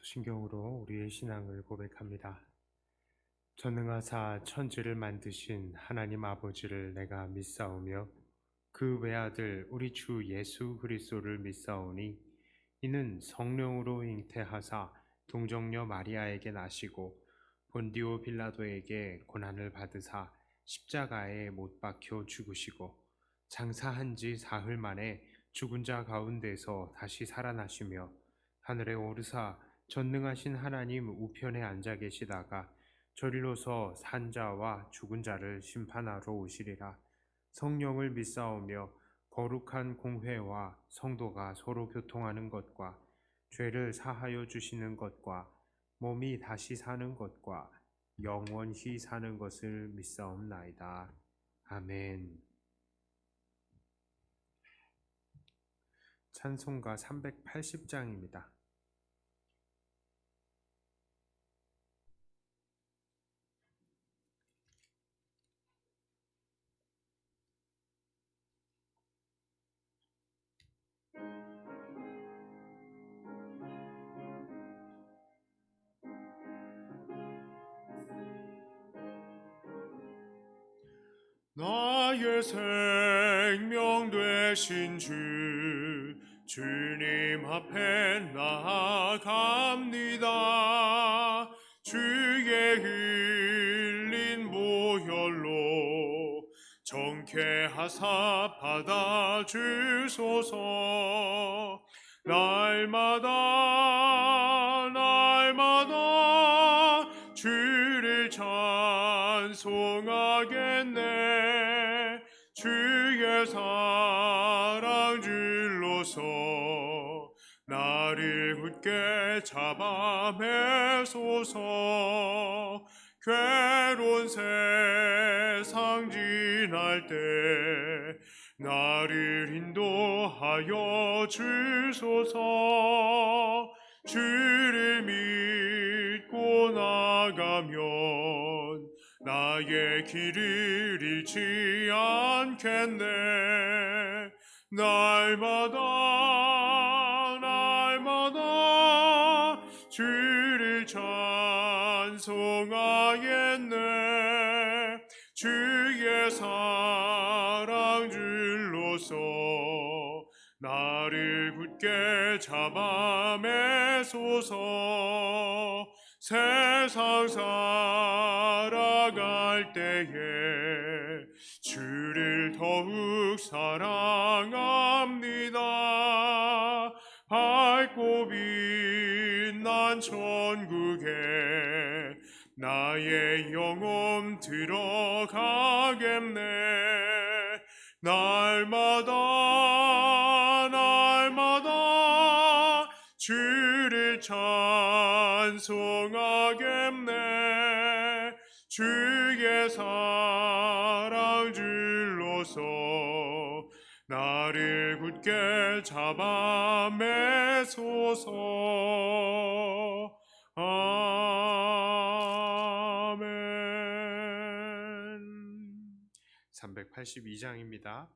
신경으로 우리의 신앙을 고백합니다. 전능하사 천지를 만드신 하나님 아버지를 내가 믿사오며 그 외아들 우리 주 예수 그리스도를 믿사오니 이는 성령으로 잉태하사 동정녀 마리아에게 나시고 본디오 빌라도에게 고난을 받으사 십자가에 못 박혀 죽으시고 장사한 지 사흘 만에 죽은 자 가운데서 다시 살아나시며 하늘에 오르사 전능하신 하나님 우편에 앉아 계시다가 저리로서 산 자와 죽은 자를 심판하러 오시리라. 성령을 믿사오며 거룩한 공회와 성도가 서로 교통하는 것과 죄를 사하여 주시는 것과 몸이 다시 사는 것과 영원히 사는 것을 믿사옵나이다. 아멘. 찬송가 380장입니다. 나의 생명 되신 주님 앞에 나아갑니다. 주의 흘린 보혈로 정케하사 받아주소서. 날마다 주를 찬송하겠네. 주의 사랑 줄로서 나를 굳게 잡아매소서. 괴로운 세상 지날 때 나를 인도하여 주소서. 주를 믿고 나가면 나의 길을 잃지 않겠네. 날마다 주를 찬송하겠네. 주의 사랑 줄로서 나를 굳게 잡아매소서. 세상 살아갈 때에 주를 더욱 사랑합니다. 밝고 빛난 천국에 나의 영혼 들어가겠네. 날마다 주를 찬송하겠네. 주의 사랑 줄로서 나를 굳게 잡아매소서. 아멘. 382장입니다.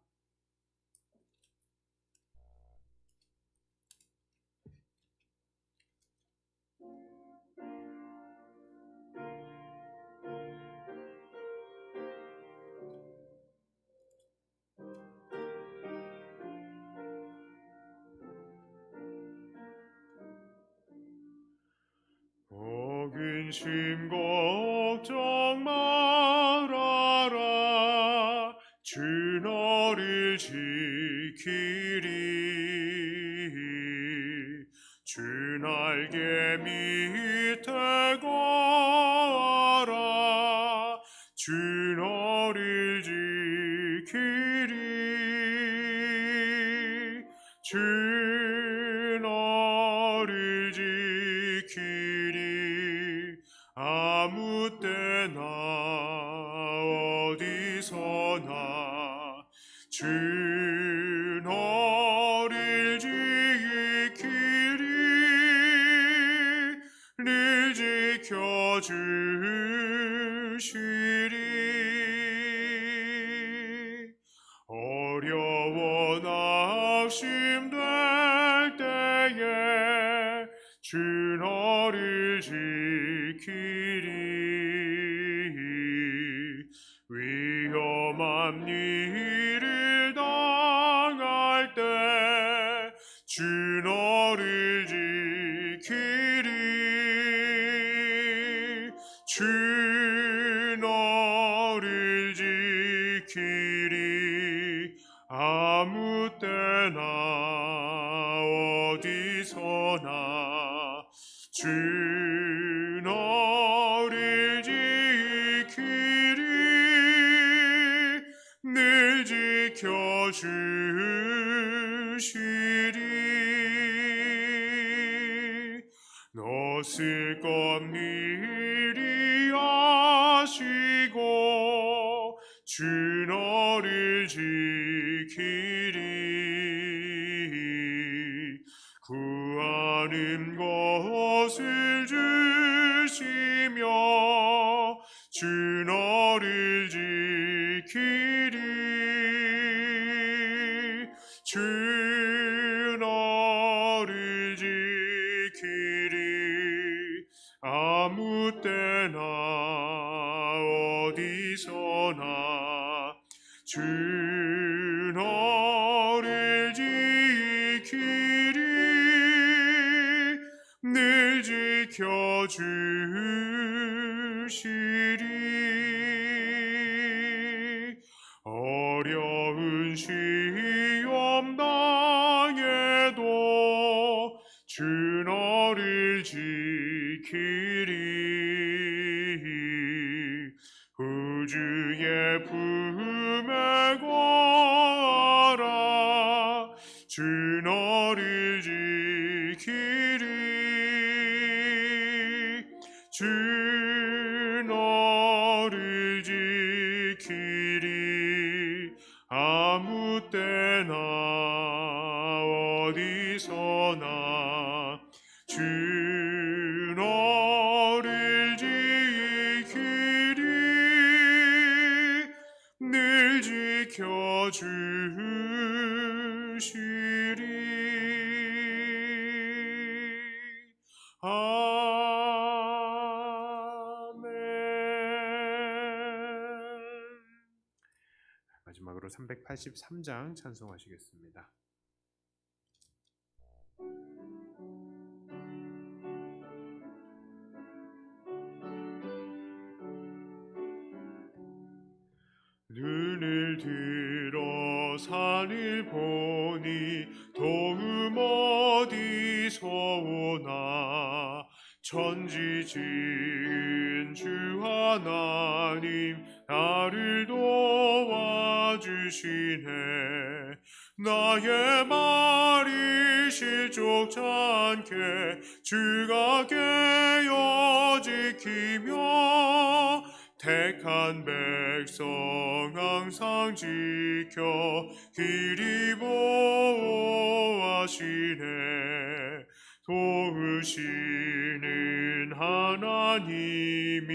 근심 걱정 말아라. 주 너를 지키리. 주 날개 밑에 거하라. 주 너를 지키리. 주 너를 지키리. 아무 때나 어디서나 주 너를 지키리. 늘 지켜주시리. 어려워 낙심될 때에 주 너를 잡일을 당할 때 주 너를 지키리 주 너를 지키리 아무 때나 어디서나 주 너를 지키리 늘 지켜주시리 너 쓸 것 미리 아시고 주 너를 지키리 구하는 것을 주시며 주 너를 지키리 주 너를 지키리 아무 때나 어디서나 주 너를 지키리 늘 지켜주시리 어려운 시험 당해도 주 너를 지키리 구주의 품에 거하라 주 너를 지키리 주 너를 지키리 아무 때나 어디서나 주 너를 지키리 늘 지켜주시리 아멘. 마지막으로 383장 찬송하시겠습니다. 눈을 들어 산을 보니 도움 어디서 오나 천지 지은 주 하나님 나를 도와주시네 나의 말이 실족치 않게 주가 깨어 지키며 택한 백성 항상 지켜 길이 보호하시네 도우시는 하나님이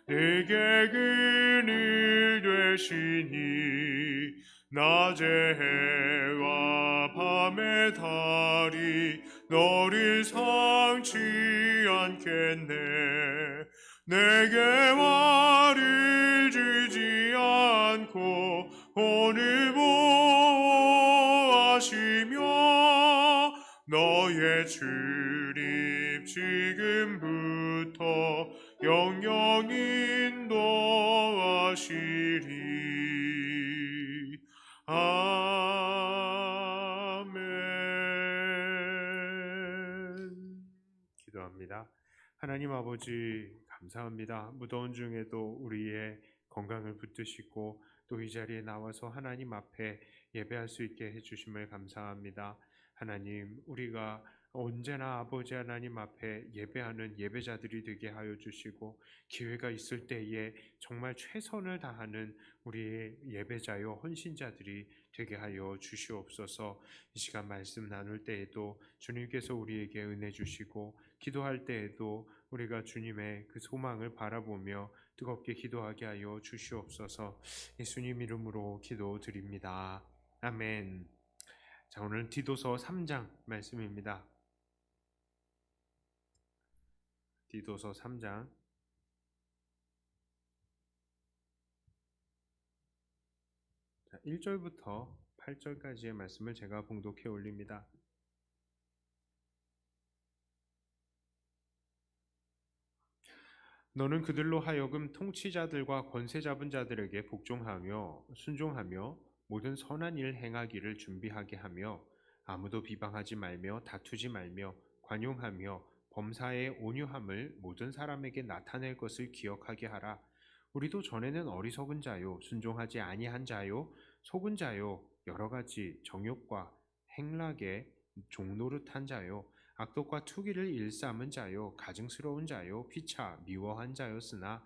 내게 그늘 되시니 낮의 해와 밤의 달이 너를 상치 않겠네 내게 화를 주지 않고 오늘 보호하시며 너의 출입 지금부터 영영 인도하시리 아멘. 기도합니다. 하나님 아버지 감사합니다. 무더운 중에도 우리의 건강을 붙드시고 또 이 자리에 나와서 하나님 앞에 예배할 수 있게 해주심을 감사합니다. 하나님 우리가 언제나 아버지 하나님 앞에 예배하는 예배자들이 되게 하여 주시고 기회가 있을 때에 정말 최선을 다하는 우리의 예배자요 헌신자들이 되게 하여 주시옵소서. 이 시간 말씀 나눌 때에도 주님께서 우리에게 은혜 주시고 기도할 때에도 우리가 주님의 그 소망을 바라보며 뜨겁게 기도하게 하여 주시옵소서. 예수님 이름으로 기도드립니다. 아멘. 자, 오늘 디도서 3장 말씀입니다. 디도서 3장 1절부터 8절까지의 말씀을 제가 봉독해 올립니다. 너는 그들로 하여금 통치자들과 권세 잡은 자들에게 복종하며 순종하며 모든 선한 일 행하기를 준비하게 하며 아무도 비방하지 말며 다투지 말며 관용하며 범사의 온유함을 모든 사람에게 나타낼 것을 기억하게 하라. 우리도 전에는 어리석은 자요 순종하지 아니한 자요 속은 자요 여러 가지 정욕과 행락에 종노릇한 자요 악독과 투기를 일삼은 자요 가증스러운 자요 피차 미워한 자였으나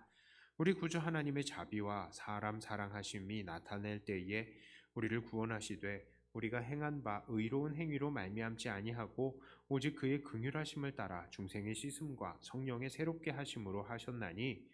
우리 구주 하나님의 자비와 사람 사랑하심이 나타낼 때에 우리를 구원하시되 우리가 행한 바 의로운 행위로 말미암지 아니하고 오직 그의 긍휼하심을 따라 중생의 씻음과 성령의 새롭게 하심으로 하셨나니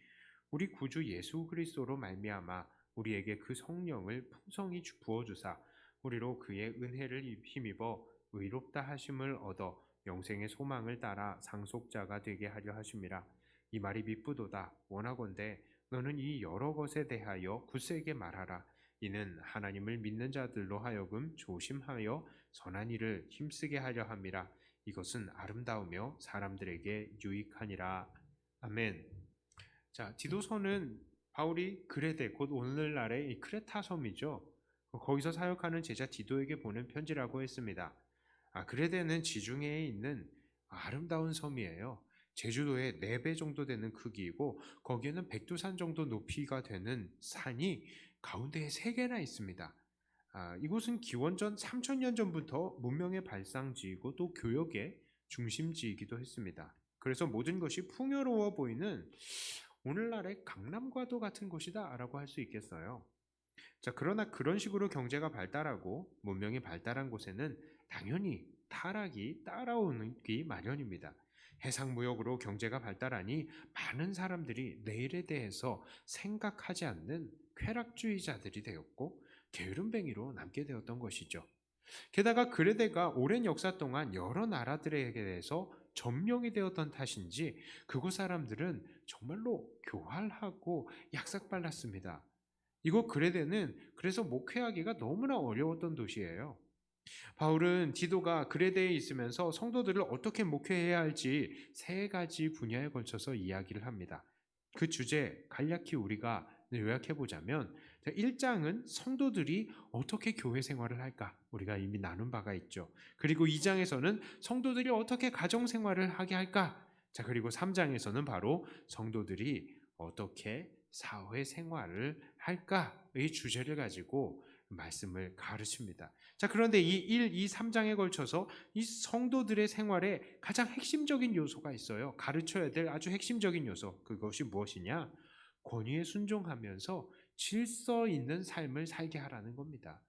우리 구주 예수 그리스도로 말미암아 우리에게 그 성령을 풍성히 부어 주사 우리로 그의 은혜를 힘입어 의롭다 하심을 얻어 영생의 소망을 따라 상속자가 되게 하려 하심이라. 이 말이 미쁘도다. 원하건대 너는 이 여러 것에 대하여 굳세게 말하라. 이는 하나님을 믿는 자들로 하여금 조심하여 선한 일을 힘쓰게 하려 함이라. 이것은 아름다우며 사람들에게 유익하니라. 아멘. 자, 디도서는 바울이 그레데 곧 오늘날의 이 크레타 섬이죠. 거기서 사역하는 제자 디도에게 보낸 편지라고 했습니다. 그레데는 지중해에 있는 아름다운 섬이에요. 제주도의 4배 정도 되는 크기이고 거기에는 백두산 정도 높이가 되는 산이 가운데에 3개나 있습니다. 이곳은 기원전 3000년 전부터 문명의 발상지이고 또 교역의 중심지이기도 했습니다. 그래서 모든 것이 풍요로워 보이는 오늘날의 강남과도 같은 곳이다 라고 할 수 있겠어요. 자, 그러나 그런 식으로 경제가 발달하고 문명이 발달한 곳에는 당연히 타락이 따라오기 마련입니다. 해상무역으로 경제가 발달하니 많은 사람들이 내일에 대해서 생각하지 않는 쾌락주의자들이 되었고 게으름뱅이로 남게 되었던 것이죠. 게다가 그레데가 오랜 역사 동안 여러 나라들에게 대해서 점령이 되었던 탓인지 그곳 사람들은 정말로 교활하고 약삭발랐습니다. 이곳 그레데는 그래서 목회하기가 너무나 어려웠던 도시예요. 바울은 디도가 그레데에 있으면서 성도들을 어떻게 목회해야 할지 3가지 분야에 걸쳐서 이야기를 합니다. 그 주제 간략히 우리가 요약해 보자면 1장은 성도들이 어떻게 교회 생활을 할까? 우리가 이미 나눈 바가 있죠. 그리고 2장에서는 성도들이 어떻게 가정 생활을 하게 할까? 자, 그리고 3장에서는 바로 성도들이 어떻게 사회 생활을 할까의 주제를 가지고 말씀을 가르칩니다. 자, 그런데 이 1, 2, 3장에 걸쳐서 이 성도들의 생활에 가장 핵심적인 요소가 있어요. 가르쳐야 될 아주 핵심적인 요소. 그것이 무엇이냐? 권위에 순종하면서 질서 있는 삶을 살게 하라는 겁니다.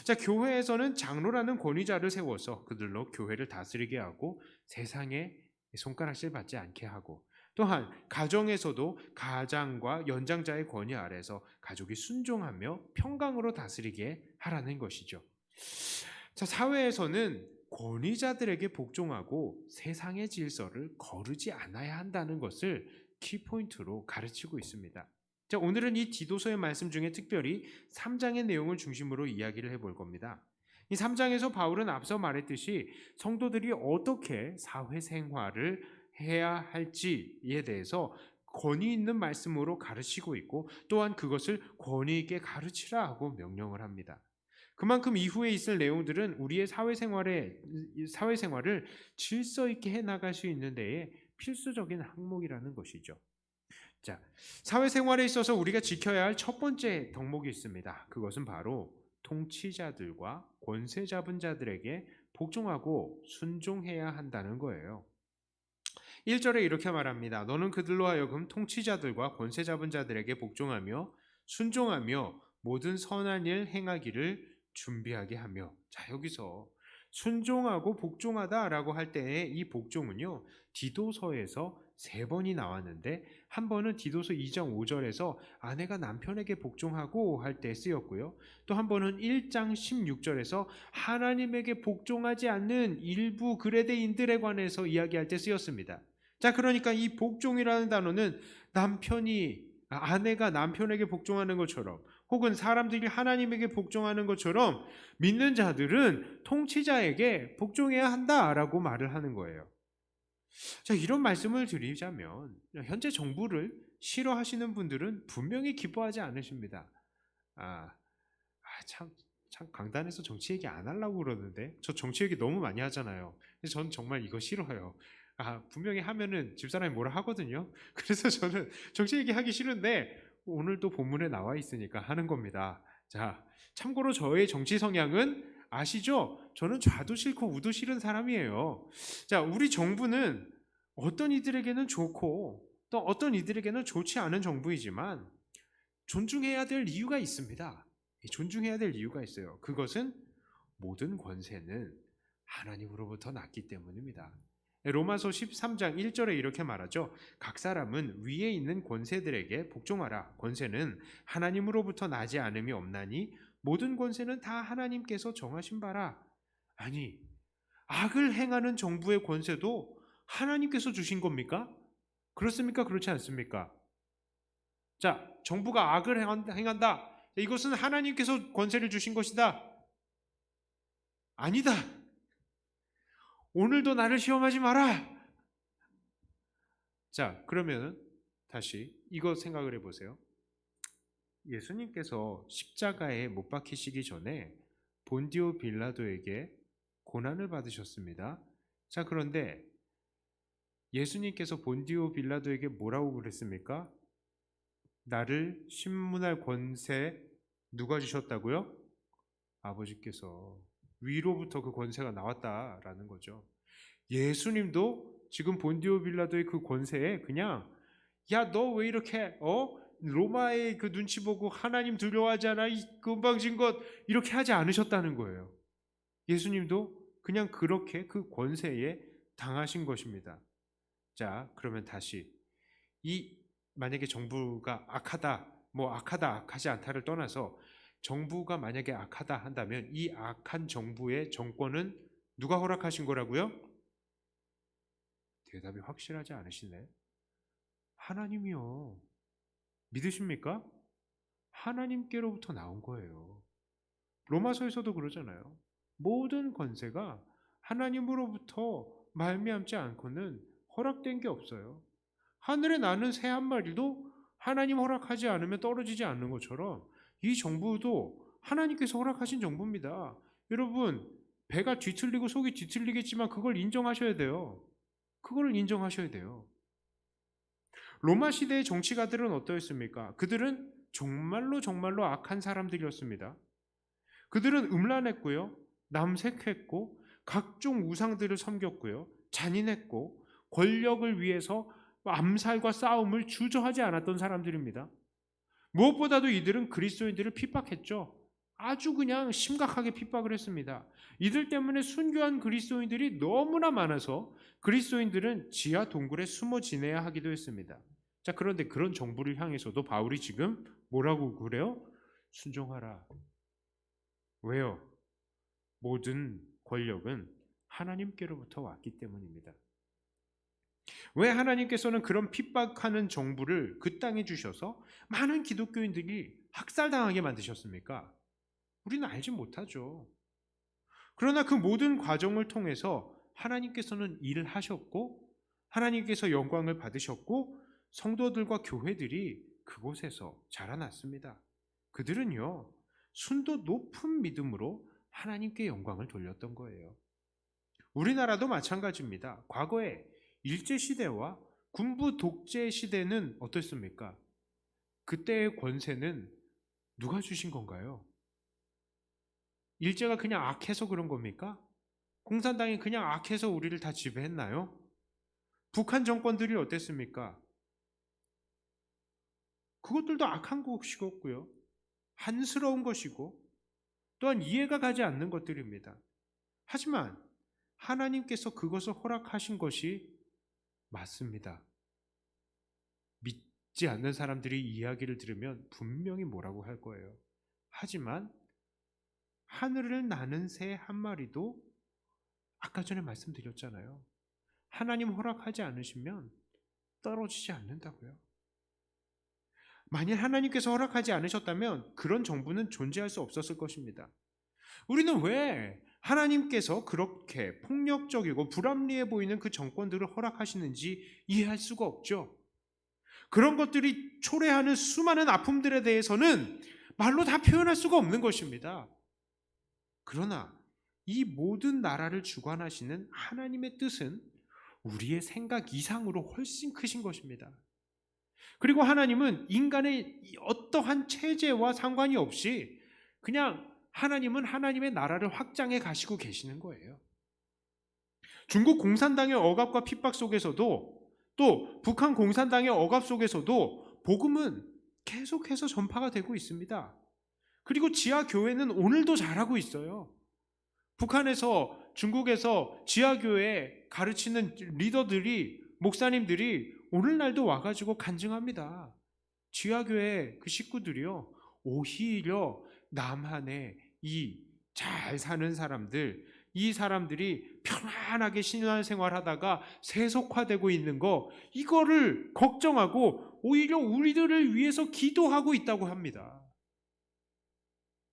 자, 교회에서는 장로라는 권위자를 세워서 그들로 교회를 다스리게 하고 세상에 손가락질 받지 않게 하고 또한 가정에서도 가장과 연장자의 권위 아래서 가족이 순종하며 평강으로 다스리게 하라는 것이죠. 자, 사회에서는 권위자들에게 복종하고 세상의 질서를 거르지 않아야 한다는 것을 키포인트로 가르치고 있습니다. 자, 오늘은 이 디도서의 말씀 중에 특별히 3장의 내용을 중심으로 이야기를 해볼 겁니다. 이 3장에서 바울은 앞서 말했듯이 성도들이 어떻게 사회생활을 해야 할지에 대해서 권위 있는 말씀으로 가르치고 있고 또한 그것을 권위 있게 가르치라 하고 명령을 합니다. 그만큼 이후에 있을 내용들은 우리의 사회생활을 질서 있게 해나갈 수 있는 데에 필수적인 항목이라는 것이죠. 자, 사회생활에 있어서 우리가 지켜야 할 첫 번째 덕목이 있습니다. 그것은 바로 통치자들과 권세 잡은 자들에게 복종하고 순종해야 한다는 거예요. 1절에 이렇게 말합니다. 너는 그들로 하여금 통치자들과 권세 잡은 자들에게 복종하며 순종하며 모든 선한 일 행하기를 준비하게 하며. 자, 여기서 순종하고 복종하다라고 할 때의 이 복종은요, 디도서에서 3번이 나왔는데 한 번은 디도서 2장 5절에서 아내가 남편에게 복종하고 할 때 쓰였고요. 또 한 번은 1장 16절에서 하나님에게 복종하지 않는 일부 그레데인들에 관해서 이야기할 때 쓰였습니다. 자, 그러니까 이 복종이라는 단어는 아내가 남편에게 복종하는 것처럼 혹은 사람들이 하나님에게 복종하는 것처럼 믿는 자들은 통치자에게 복종해야 한다라고 말을 하는 거예요. 자, 이런 말씀을 드리자면 현재 정부를 싫어하시는 분들은 분명히 기뻐하지 않으십니다. 참 강단에서 정치 얘기 안 하려고 그러는데 저 정치 얘기 너무 많이 하잖아요. 근데 전 정말 이거 싫어요. 분명히 하면은 집사람이 뭐라 하거든요. 그래서 저는 정치 얘기 하기 싫은데 오늘도 본문에 나와 있으니까 하는 겁니다. 자, 참고로 저의 정치 성향은 아시죠? 저는 좌도 싫고 우도 싫은 사람이에요. 자, 우리 정부는 어떤 이들에게는 좋고 또 어떤 이들에게는 좋지 않은 정부이지만 존중해야 될 이유가 있습니다. 존중해야 될 이유가 있어요. 그것은 모든 권세는 하나님으로부터 났기 때문입니다. 로마서 13장 1절에 이렇게 말하죠. 각 사람은 위에 있는 권세들에게 복종하라. 권세는 하나님으로부터 나지 않음이 없나니 모든 권세는 다 하나님께서 정하신 바라. 아니, 악을 행하는 정부의 권세도 하나님께서 주신 겁니까? 그렇습니까? 그렇지 않습니까? 자, 정부가 악을 행한다. 이것은 하나님께서 권세를 주신 것이다. 아니다. 오늘도 나를 시험하지 마라. 자, 그러면 다시 이거 생각을 해보세요. 예수님께서 십자가에 못 박히시기 전에 본디오 빌라도에게 고난을 받으셨습니다. 자, 그런데 예수님께서 본디오 빌라도에게 뭐라고 그랬습니까? 나를 신문할 권세 누가 주셨다고요? 아버지께서. 위로부터 그 권세가 나왔다라는 거죠. 예수님도 지금 본디오 빌라도의 그 권세에 그냥 야, 너 왜 이렇게 로마의 그 눈치 보고 하나님 두려워하잖아, 이 건방진 것, 이렇게 하지 않으셨다는 거예요. 예수님도 그냥 그렇게 그 권세에 당하신 것입니다. 자, 그러면 다시 만약에 정부가 악하다, 악하지 않다를 떠나서 정부가 만약에 악하다 한다면 이 악한 정부의 정권은 누가 허락하신 거라고요? 대답이 확실하지 않으시네. 하나님이요. 믿으십니까? 하나님께로부터 나온 거예요. 로마서에서도 그러잖아요. 모든 권세가 하나님으로부터 말미암지 않고는 허락된 게 없어요. 하늘에 나는 새 한 마리도 하나님 허락하지 않으면 떨어지지 않는 것처럼 이 정부도 하나님께서 허락하신 정부입니다. 여러분, 배가 뒤틀리고 속이 뒤틀리겠지만 그걸 인정하셔야 돼요. 그걸 인정하셔야 돼요. 로마 시대의 정치가들은 어떠했습니까? 그들은 정말로 악한 사람들이었습니다. 그들은 음란했고요, 남색했고, 각종 우상들을 섬겼고요, 잔인했고, 권력을 위해서 암살과 싸움을 주저하지 않았던 사람들입니다. 무엇보다도 이들은 그리스도인들을 핍박했죠. 아주 그냥 심각하게 핍박을 했습니다. 이들 때문에 순교한 그리스도인들이 너무나 많아서 그리스도인들은 지하 동굴에 숨어 지내야 하기도 했습니다. 자, 그런데 그런 정부를 향해서도 바울이 지금 뭐라고 그래요? 순종하라. 왜요? 모든 권력은 하나님께로부터 왔기 때문입니다. 왜 하나님께서는 그런 핍박하는 정부를 그 땅에 주셔서 많은 기독교인들이 학살당하게 만드셨습니까? 우리는 알지 못하죠. 그러나 그 모든 과정을 통해서 하나님께서는 일을 하셨고 하나님께서 영광을 받으셨고 성도들과 교회들이 그곳에서 자라났습니다. 그들은요, 순도 높은 믿음으로 하나님께 영광을 돌렸던 거예요. 우리나라도 마찬가지입니다. 과거에 일제시대와 군부 독재 시대는 어떻습니까? 그때의 권세는 누가 주신 건가요? 일제가 그냥 악해서 그런 겁니까? 공산당이 그냥 악해서 우리를 다 지배했나요? 북한 정권들이 어땠습니까? 그것들도 악한 것이었고요, 한스러운 것이고 또한 이해가 가지 않는 것들입니다. 하지만 하나님께서 그것을 허락하신 것이 맞습니다. 믿지 않는 사람들이 이야기를 들으면 분명히 뭐라고 할 거예요. 하지만 하늘을 나는 새 한 마리도 아까 전에 말씀드렸잖아요. 하나님 허락하지 않으시면 떨어지지 않는다고요. 만일 하나님께서 허락하지 않으셨다면 그런 정부는 존재할 수 없었을 것입니다. 우리는 왜 하나님께서 그렇게 폭력적이고 불합리해 보이는 그 정권들을 허락하시는지 이해할 수가 없죠. 그런 것들이 초래하는 수많은 아픔들에 대해서는 말로 다 표현할 수가 없는 것입니다. 그러나 이 모든 나라를 주관하시는 하나님의 뜻은 우리의 생각 이상으로 훨씬 크신 것입니다. 그리고 하나님은 인간의 어떠한 체제와 상관이 없이 그냥 하나님은 하나님의 나라를 확장해 가시고 계시는 거예요. 중국 공산당의 억압과 핍박 속에서도 또 북한 공산당의 억압 속에서도 복음은 계속해서 전파가 되고 있습니다. 그리고 지하 교회는 오늘도 잘하고 있어요. 북한에서 중국에서 지하 교회 가르치는 리더들이 목사님들이 오늘날도 와가지고 간증합니다. 지하 교회 그 식구들이요 오히려 남한의 이 잘 사는 사람들, 이 사람들이 편안하게 신앙생활하다가 세속화되고 있는 거 이거를 걱정하고 오히려 우리들을 위해서 기도하고 있다고 합니다.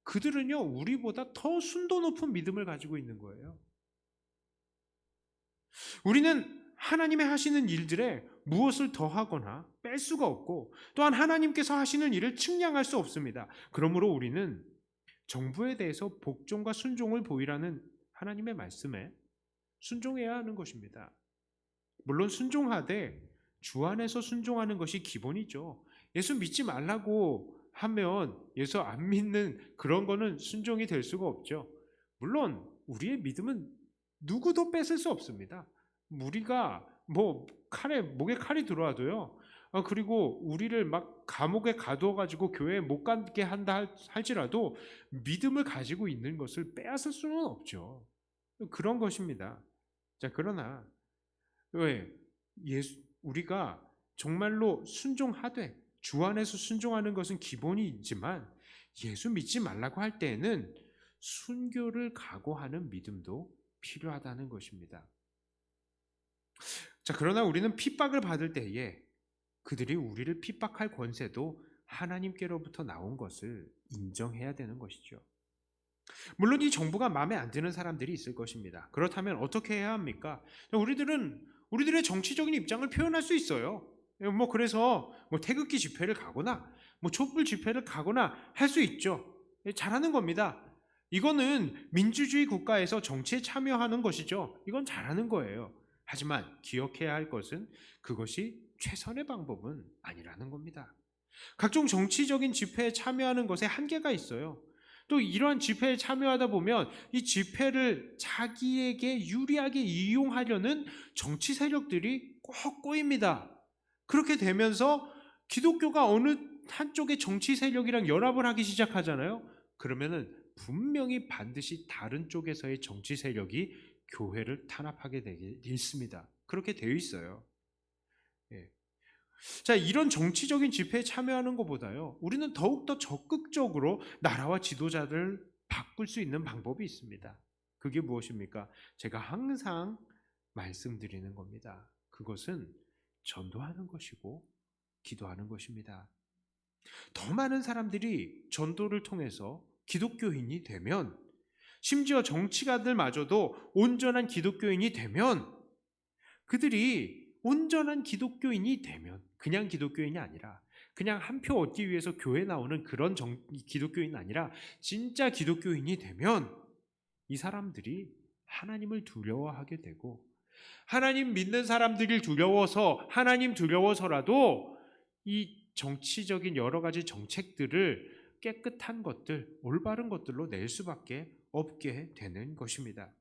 그들은요 우리보다 더 순도 높은 믿음을 가지고 있는 거예요. 우리는 하나님의 하시는 일들에 무엇을 더하거나 뺄 수가 없고 또한 하나님께서 하시는 일을 측량할 수 없습니다. 그러므로 우리는 정부에 대해서 복종과 순종을 보이라는 하나님의 말씀에 순종해야 하는 것입니다. 물론 순종하되 주 안에서 순종하는 것이 기본이죠. 예수 믿지 말라고 하면 예수 안 믿는 그런 거는 순종이 될 수가 없죠. 물론 우리의 믿음은 누구도 뺏을 수 없습니다. 우리가 목에 칼이 들어와도요. 그리고 우리를 막 감옥에 가두어가지고 교회에 못 가게 한다 할지라도 믿음을 가지고 있는 것을 빼앗을 수는 없죠. 그런 것입니다. 자, 그러나 왜 우리가 정말로 순종하되 주 안에서 순종하는 것은 기본이지만 예수 믿지 말라고 할 때에는 순교를 각오하는 믿음도 필요하다는 것입니다. 자, 그러나 우리는 핍박을 받을 때에 그들이 우리를 핍박할 권세도 하나님께로부터 나온 것을 인정해야 되는 것이죠. 물론 이 정부가 마음에 안 드는 사람들이 있을 것입니다. 그렇다면 어떻게 해야 합니까? 우리들은 우리들의 정치적인 입장을 표현할 수 있어요. 그래서 태극기 집회를 가거나 촛불 집회를 가거나 할 수 있죠. 잘하는 겁니다. 이거는 민주주의 국가에서 정치에 참여하는 것이죠. 이건 잘하는 거예요. 하지만 기억해야 할 것은 그것이 최선의 방법은 아니라는 겁니다. 각종 정치적인 집회에 참여하는 것에 한계가 있어요. 또 이러한 집회에 참여하다 보면 이 집회를 자기에게 유리하게 이용하려는 정치 세력들이 꼭 꼬입니다. 그렇게 되면서 기독교가 어느 한쪽의 정치 세력이랑 연합을 하기 시작하잖아요. 그러면은 분명히 반드시 다른 쪽에서의 정치 세력이 교회를 탄압하게 되게 있습니다. 그렇게 되어 있어요. 예. 자, 이런 정치적인 집회에 참여하는 것보다요, 우리는 더욱더 적극적으로 나라와 지도자들을 바꿀 수 있는 방법이 있습니다. 그게 무엇입니까? 제가 항상 말씀드리는 겁니다. 그것은 전도하는 것이고 기도하는 것입니다. 더 많은 사람들이 전도를 통해서 기독교인이 되면, 심지어 정치가들마저도 온전한 기독교인이 되면, 그들이 온전한 기독교인이 되면, 그냥 기독교인이 아니라 그냥 한 표 얻기 위해서 교회 나오는 그런 기독교인이 아니라 진짜 기독교인이 되면 이 사람들이 하나님을 두려워하게 되고, 하나님 믿는 사람들이 두려워서, 하나님 두려워서라도 이 정치적인 여러 가지 정책들을 깨끗한 것들, 올바른 것들로 낼 수밖에 없게 되는 것입니다.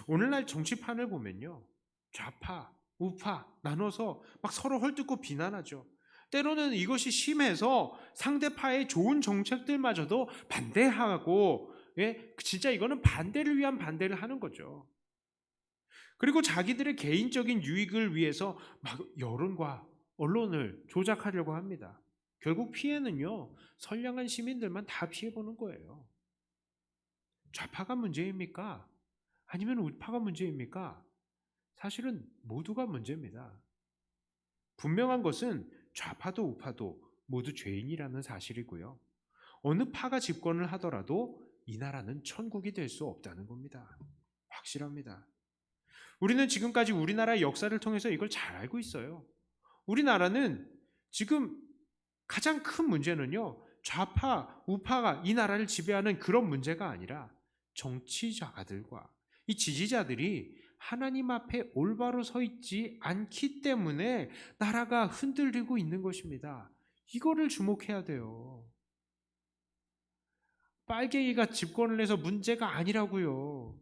오늘날 정치판을 보면요, 좌파, 우파 나눠서 막 서로 헐뜯고 비난하죠. 때로는 이것이 심해서 상대파의 좋은 정책들마저도 반대하고, 진짜 이거는 반대를 위한 반대를 하는 거죠. 그리고 자기들의 개인적인 유익을 위해서 막 여론과 언론을 조작하려고 합니다. 결국 피해는요, 선량한 시민들만 다 피해보는 거예요. 좌파가 문제입니까? 아니면 우파가 문제입니까? 사실은 모두가 문제입니다. 분명한 것은 좌파도 우파도 모두 죄인이라는 사실이고요. 어느 파가 집권을 하더라도 이 나라는 천국이 될 수 없다는 겁니다. 확실합니다. 우리는 지금까지 우리나라의 역사를 통해서 이걸 잘 알고 있어요. 우리나라는 지금 가장 큰 문제는요, 좌파, 우파가 이 나라를 지배하는 그런 문제가 아니라 정치자들과 이 지지자들이 하나님 앞에 올바로 서 있지 않기 때문에 나라가 흔들리고 있는 것입니다. 이거를 주목해야 돼요. 빨갱이가 집권을 해서 문제가 아니라고요.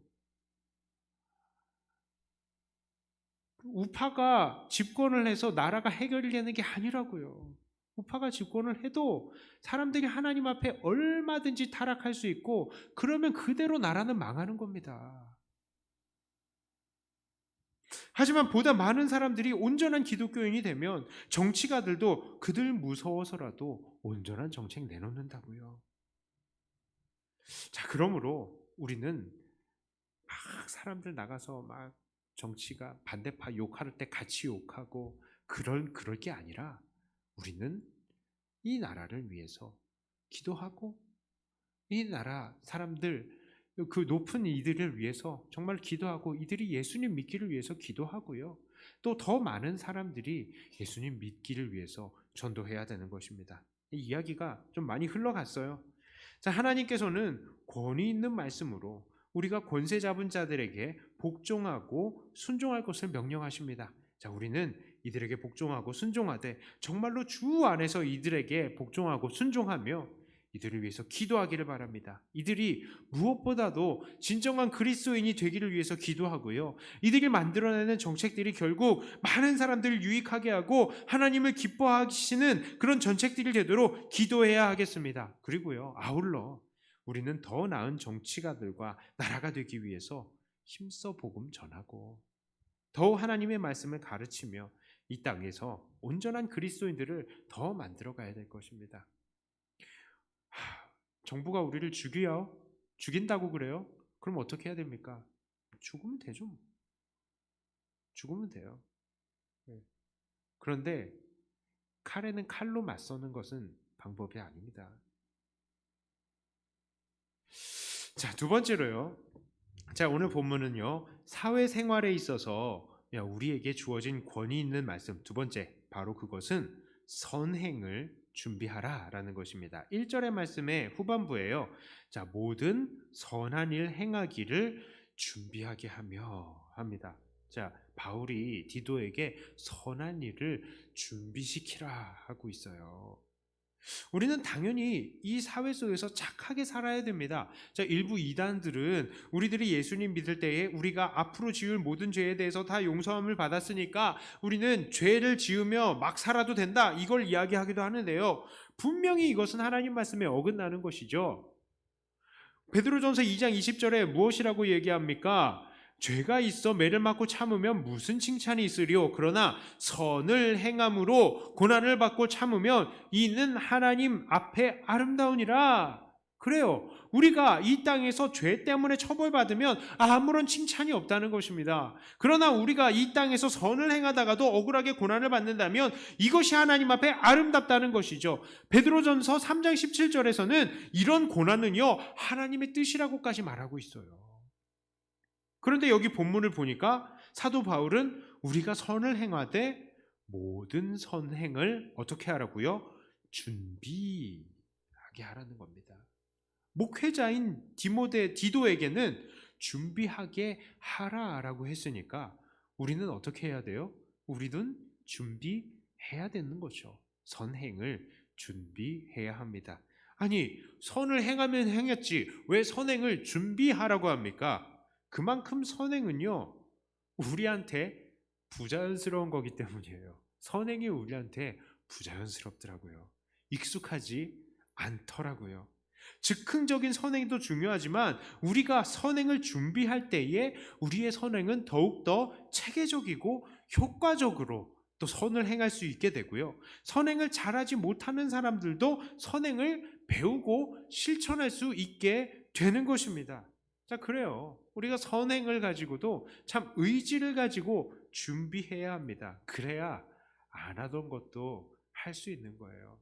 우파가 집권을 해서 나라가 해결이 되는 게 아니라고요. 우파가 집권을 해도 사람들이 하나님 앞에 얼마든지 타락할 수 있고 그러면 그대로 나라는 망하는 겁니다. 하지만 보다 많은 사람들이 온전한 기독교인이 되면 정치가들도 그들 무서워서라도 온전한 정책 내놓는다고요. 자, 그러므로 우리는 막 사람들 나가서 막 정치가 반대파 욕할 때 같이 욕하고 그럴 게 아니라 우리는 이 나라를 위해서 기도하고 이 나라 사람들 그 높은 이들을 위해서 정말 기도하고 이들이 예수님 믿기를 위해서 기도하고요. 또 더 많은 사람들이 예수님 믿기를 위해서 전도해야 되는 것입니다. 이 이야기가 좀 많이 흘러갔어요. 자, 하나님께서는 권위 있는 말씀으로 우리가 권세 잡은 자들에게 복종하고 순종할 것을 명령하십니다. 자, 우리는 이들에게 복종하고 순종하되 정말로 주 안에서 이들에게 복종하고 순종하며 이들을 위해서 기도하기를 바랍니다. 이들이 무엇보다도 진정한 그리스도인이 되기를 위해서 기도하고요. 이들이 만들어내는 정책들이 결국 많은 사람들을 유익하게 하고 하나님을 기뻐하시는 그런 정책들이 되도록 기도해야 하겠습니다. 그리고요, 아울러 우리는 더 나은 정치가들과 나라가 되기 위해서 힘써 복음 전하고 더욱 하나님의 말씀을 가르치며 이 땅에서 온전한 그리스도인들을 더 만들어 가야 될 것입니다. 정부가 우리를 죽인다고 그래요? 그럼 어떻게 해야 됩니까? 죽으면 되죠. 죽으면 돼요. 그런데 칼에는 칼로 맞서는 것은 방법이 아닙니다. 자, 두 번째로요. 자, 오늘 본문은요, 사회생활에 있어서 우리에게 주어진 권위 있는 말씀, 두 번째, 바로 그것은 선행을 준비하라라는 것입니다. 1절의 말씀의 후반부에요. 자, 모든 선한 일 행하기를 준비하게 하며 합니다. 자, 바울이 디도에게 선한 일을 준비시키라 하고 있어요. 우리는 당연히 이 사회 속에서 착하게 살아야 됩니다. 자, 일부 이단들은 우리들이 예수님 믿을 때에 우리가 앞으로 지을 모든 죄에 대해서 다 용서함을 받았으니까 우리는 죄를 지으며 막 살아도 된다, 이걸 이야기하기도 하는데요. 분명히 이것은 하나님 말씀에 어긋나는 것이죠. 베드로전서 2장 20절에 무엇이라고 얘기합니까? 죄가 있어 매를 맞고 참으면 무슨 칭찬이 있으리요? 그러나 선을 행함으로 고난을 받고 참으면 이는 하나님 앞에 아름다우니라. 그래요. 우리가 이 땅에서 죄 때문에 처벌받으면 아무런 칭찬이 없다는 것입니다. 그러나 우리가 이 땅에서 선을 행하다가도 억울하게 고난을 받는다면 이것이 하나님 앞에 아름답다는 것이죠. 베드로전서 3장 17절에서는 이런 고난은요, 하나님의 뜻이라고까지 말하고 있어요. 그런데 여기 본문을 보니까 사도 바울은 우리가 선을 행하되 모든 선행을 어떻게 하라고요? 준비하게 하라는 겁니다. 목회자인 디도에게는 준비하게 하라라고 했으니까 우리는 어떻게 해야 돼요? 우리는 준비해야 되는 거죠. 선행을 준비해야 합니다. 아니, 선을 행하면 행했지 왜 선행을 준비하라고 합니까? 그만큼 선행은요, 우리한테 부자연스러운 거기 때문이에요. 선행이 우리한테 부자연스럽더라고요. 익숙하지 않더라고요. 즉흥적인 선행도 중요하지만 우리가 선행을 준비할 때에 우리의 선행은 더욱더 체계적이고 효과적으로 또 선을 행할 수 있게 되고요. 선행을 잘하지 못하는 사람들도 선행을 배우고 실천할 수 있게 되는 것입니다. 자, 그래요. 우리가 선행을 가지고도 참 의지를 가지고 준비해야 합니다. 그래야 안 하던 것도 할 수 있는 거예요.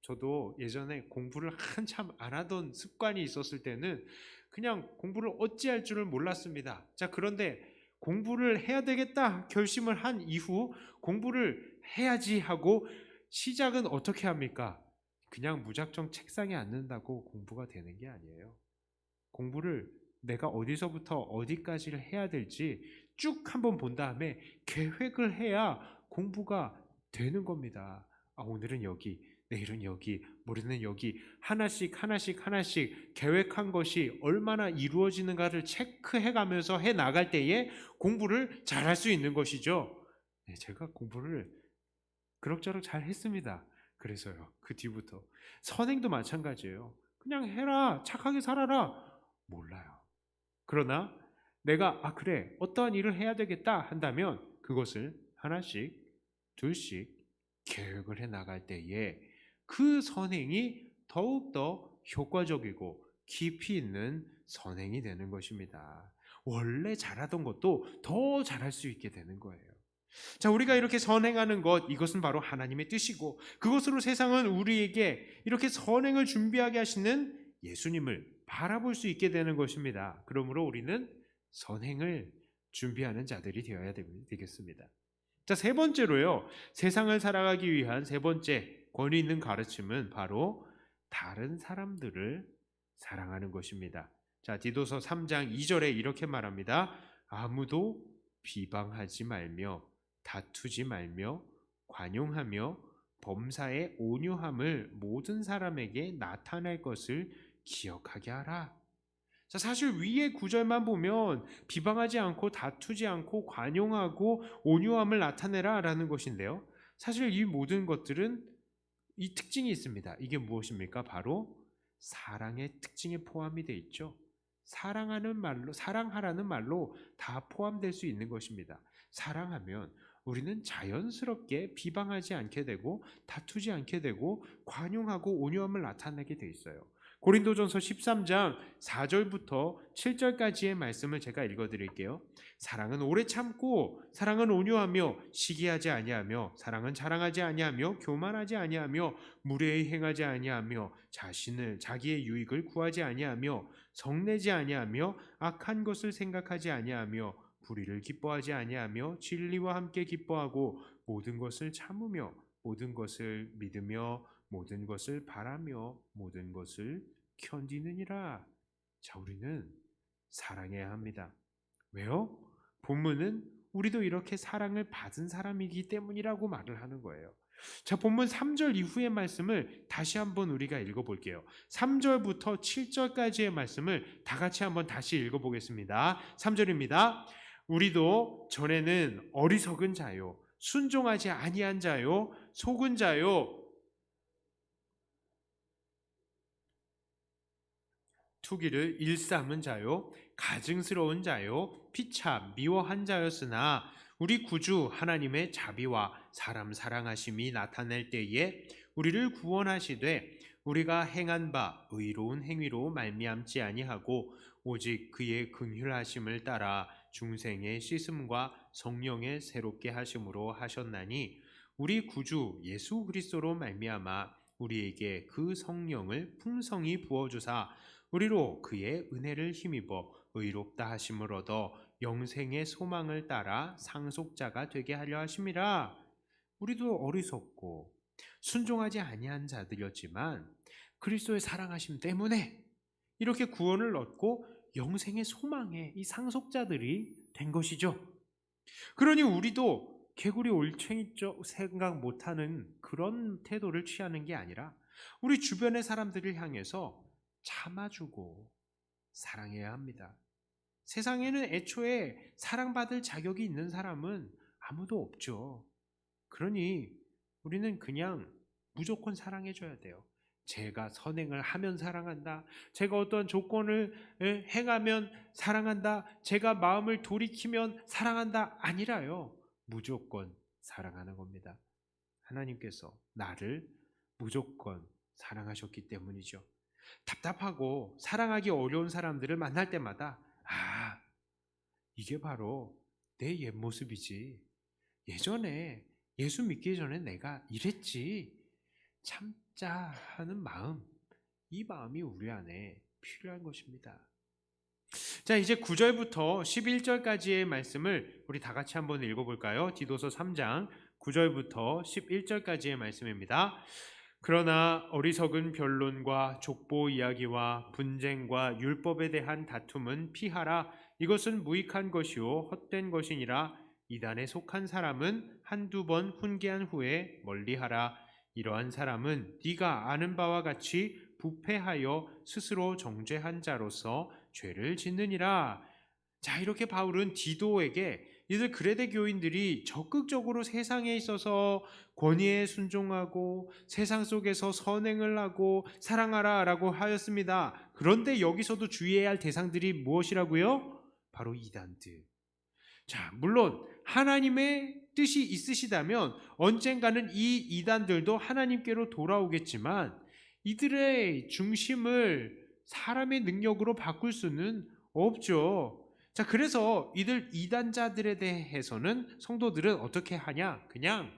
저도 예전에 공부를 한참 안 하던 습관이 있었을 때는 그냥 공부를 어찌할 줄을 몰랐습니다. 자, 그런데 공부를 해야 되겠다 결심을 한 이후 공부를 해야지 하고 시작은 어떻게 합니까? 그냥 무작정 책상에 앉는다고 공부가 되는 게 아니에요. 공부를 내가 어디서부터 어디까지를 해야 될지 쭉 한번 본 다음에 계획을 해야 공부가 되는 겁니다. 아, 오늘은 여기, 내일은 여기, 모레는 여기 하나씩 하나씩 하나씩 계획한 것이 얼마나 이루어지는가를 체크해 가면서 해 나갈 때에 공부를 잘할 수 있는 것이죠. 네, 제가 공부를 그럭저럭 잘 했습니다. 그래서요. 그 뒤부터 선행도 마찬가지예요. 그냥 해라, 착하게 살아라. 몰라요. 그러나 내가 그래 어떠한 일을 해야 되겠다 한다면 그것을 하나씩 둘씩 계획을 해 나갈 때에 그 선행이 더욱더 효과적이고 깊이 있는 선행이 되는 것입니다. 원래 잘하던 것도 더 잘할 수 있게 되는 거예요. 자, 우리가 이렇게 선행하는 것, 이것은 바로 하나님의 뜻이고 그것으로 세상은 우리에게 이렇게 선행을 준비하게 하시는 예수님을 바라볼 수 있게 되는 것입니다. 그러므로 우리는 선행을 준비하는 자들이 되어야 되겠습니다. 자, 세 번째로요. 세상을 살아가기 위한 세 번째 권위 있는 가르침은 바로 다른 사람들을 사랑하는 것입니다. 자, 디도서 3장 2절에 이렇게 말합니다. 아무도 비방하지 말며 다투지 말며 관용하며 범사의 온유함을 모든 사람에게 나타낼 것을 기억하게 하라. 자, 사실 위의 구절만 보면 비방하지 않고 다투지 않고 관용하고 온유함을 나타내라 라는 것인데요. 사실 이 모든 것들은 이 특징이 있습니다. 이게 무엇입니까? 바로 사랑의 특징에 포함이 되어 있죠. 사랑하는 말로, 사랑하라는 말로 다 포함될 수 있는 것입니다. 사랑하면 우리는 자연스럽게 비방하지 않게 되고 다투지 않게 되고 관용하고 온유함을 나타내게 돼 있어요. 고린도전서 13장 4절부터 7절까지의 말씀을 제가 읽어드릴게요. 사랑은 오래 참고 사랑은 온유하며 시기하지 아니하며 사랑은 자랑하지 아니하며 교만하지 아니하며 무례히 행하지 아니하며 자기의 유익을 구하지 아니하며 성내지 아니하며 악한 것을 생각하지 아니하며 불의를 기뻐하지 아니하며 진리와 함께 기뻐하고 모든 것을 참으며 모든 것을 믿으며 모든 것을 바라며 모든 것을 견디느니라. 자, 우리는 사랑해야 합니다. 왜요? 본문은 우리도 이렇게 사랑을 받은 사람이기 때문이라고 말을 하는 거예요. 자, 본문 3절 이후의 말씀을 다시 한번 우리가 읽어볼게요. 3절부터 7절까지의 말씀을 다 같이 한번 다시 읽어보겠습니다. 3절입니다. 우리도 전에는 어리석은 자요, 순종하지 아니한 자요, 속은 자요, 투기를 일삼은 자요, 가증스러운 자요, 피차 미워한 자였으나 우리 구주 하나님의 자비와 사람 사랑하심이 나타날 때에 우리를 구원하시되 우리가 행한 바 의로운 행위로 말미암지 아니하고 오직 그의 긍휼하심을 따라 중생의 씻음과 성령의 새롭게 하심으로 하셨나니 우리 구주 예수 그리스도로 말미암아 우리에게 그 성령을 풍성히 부어 주사 우리로 그의 은혜를 힘입어 의롭다 하심을 얻어 영생의 소망을 따라 상속자가 되게 하려 하심이라. 우리도 어리석고 순종하지 아니한 자들이었지만 그리스도의 사랑하심 때문에 이렇게 구원을 얻고 영생의 소망의 이 상속자들이 된 것이죠. 그러니 우리도 개구리 올챙이적 생각 못하는 그런 태도를 취하는 게 아니라 우리 주변의 사람들을 향해서 참아주고 사랑해야 합니다. 세상에는 애초에 사랑받을 자격이 있는 사람은 아무도 없죠. 그러니 우리는 그냥 무조건 사랑해줘야 돼요. 제가 선행을 하면 사랑한다. 제가 어떤 조건을 행하면 사랑한다. 제가 마음을 돌이키면 사랑한다. 아니라요. 무조건 사랑하는 겁니다. 하나님께서 나를 무조건 사랑하셨기 때문이죠. 답답하고 사랑하기 어려운 사람들을 만날 때마다 이게 바로 내 옛 모습이지. 예전에 예수 믿기 전에 내가 이랬지. 참자 하는 마음, 이 마음이 우리 안에 필요한 것입니다. 자, 이제 9절부터 11절까지의 말씀을 우리 다 같이 한번 읽어볼까요? 디도서 3장 9절부터 11절까지의 말씀입니다. 그러나 어리석은 변론과 족보 이야기와 분쟁과 율법에 대한 다툼은 피하라. 이것은 무익한 것이요 헛된 것이니라. 이단에 속한 사람은 한두 번 훈계한 후에 멀리하라. 이러한 사람은 네가 아는 바와 같이 부패하여 스스로 정죄한 자로서 죄를 짓느니라. 자, 이렇게 바울은 디도에게 이들 그레데 교인들이 적극적으로 세상에 있어서 권위에 순종하고 세상 속에서 선행을 하고 사랑하라라고 하였습니다. 그런데 여기서도 주의해야 할 대상들이 무엇이라고요? 바로 이단들. 자, 물론 하나님의 뜻이 있으시다면 언젠가는 이 이단들도 하나님께로 돌아오겠지만 이들의 중심을 사람의 능력으로 바꿀 수는 없죠. 자, 그래서 이들 이단자들에 대해서는 성도들은 어떻게 하냐? 그냥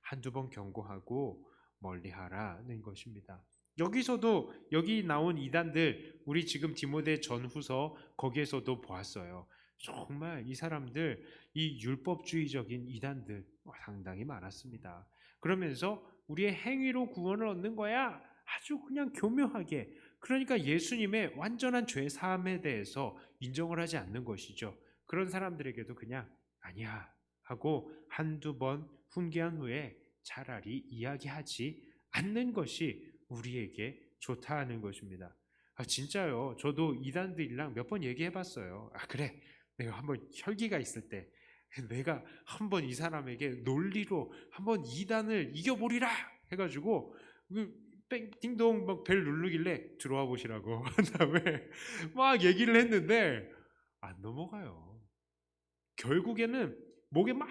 한두 번 경고하고 멀리하라는 것입니다. 여기서도 여기 나온 이단들, 우리 지금 디모데 전후서 거기에서도 보았어요. 정말 이 사람들, 이 율법주의적인 이단들 상당히 많았습니다. 그러면서 우리의 행위로 구원을 얻는 거야? 아주 그냥 교묘하게, 그러니까 예수님의 완전한 죄 사함에 대해서 인정을 하지 않는 것이죠. 그런 사람들에게도 그냥 아니야 하고 한두 번 훈계한 후에 차라리 이야기하지 않는 것이 우리에게 좋다 하는 것입니다. 아, 진짜요. 저도 이단들이랑 몇 번 얘기해봤어요. 아, 그래, 내가 한번 혈기가 있을 때 내가 한번 이 사람에게 논리로 한번 이단을 이겨보리라 해가지고 띵동 막 벨 누르길래 들어와 보시라고 한 다음에 막 얘기를 했는데 안 넘어가요. 결국에는 목에 막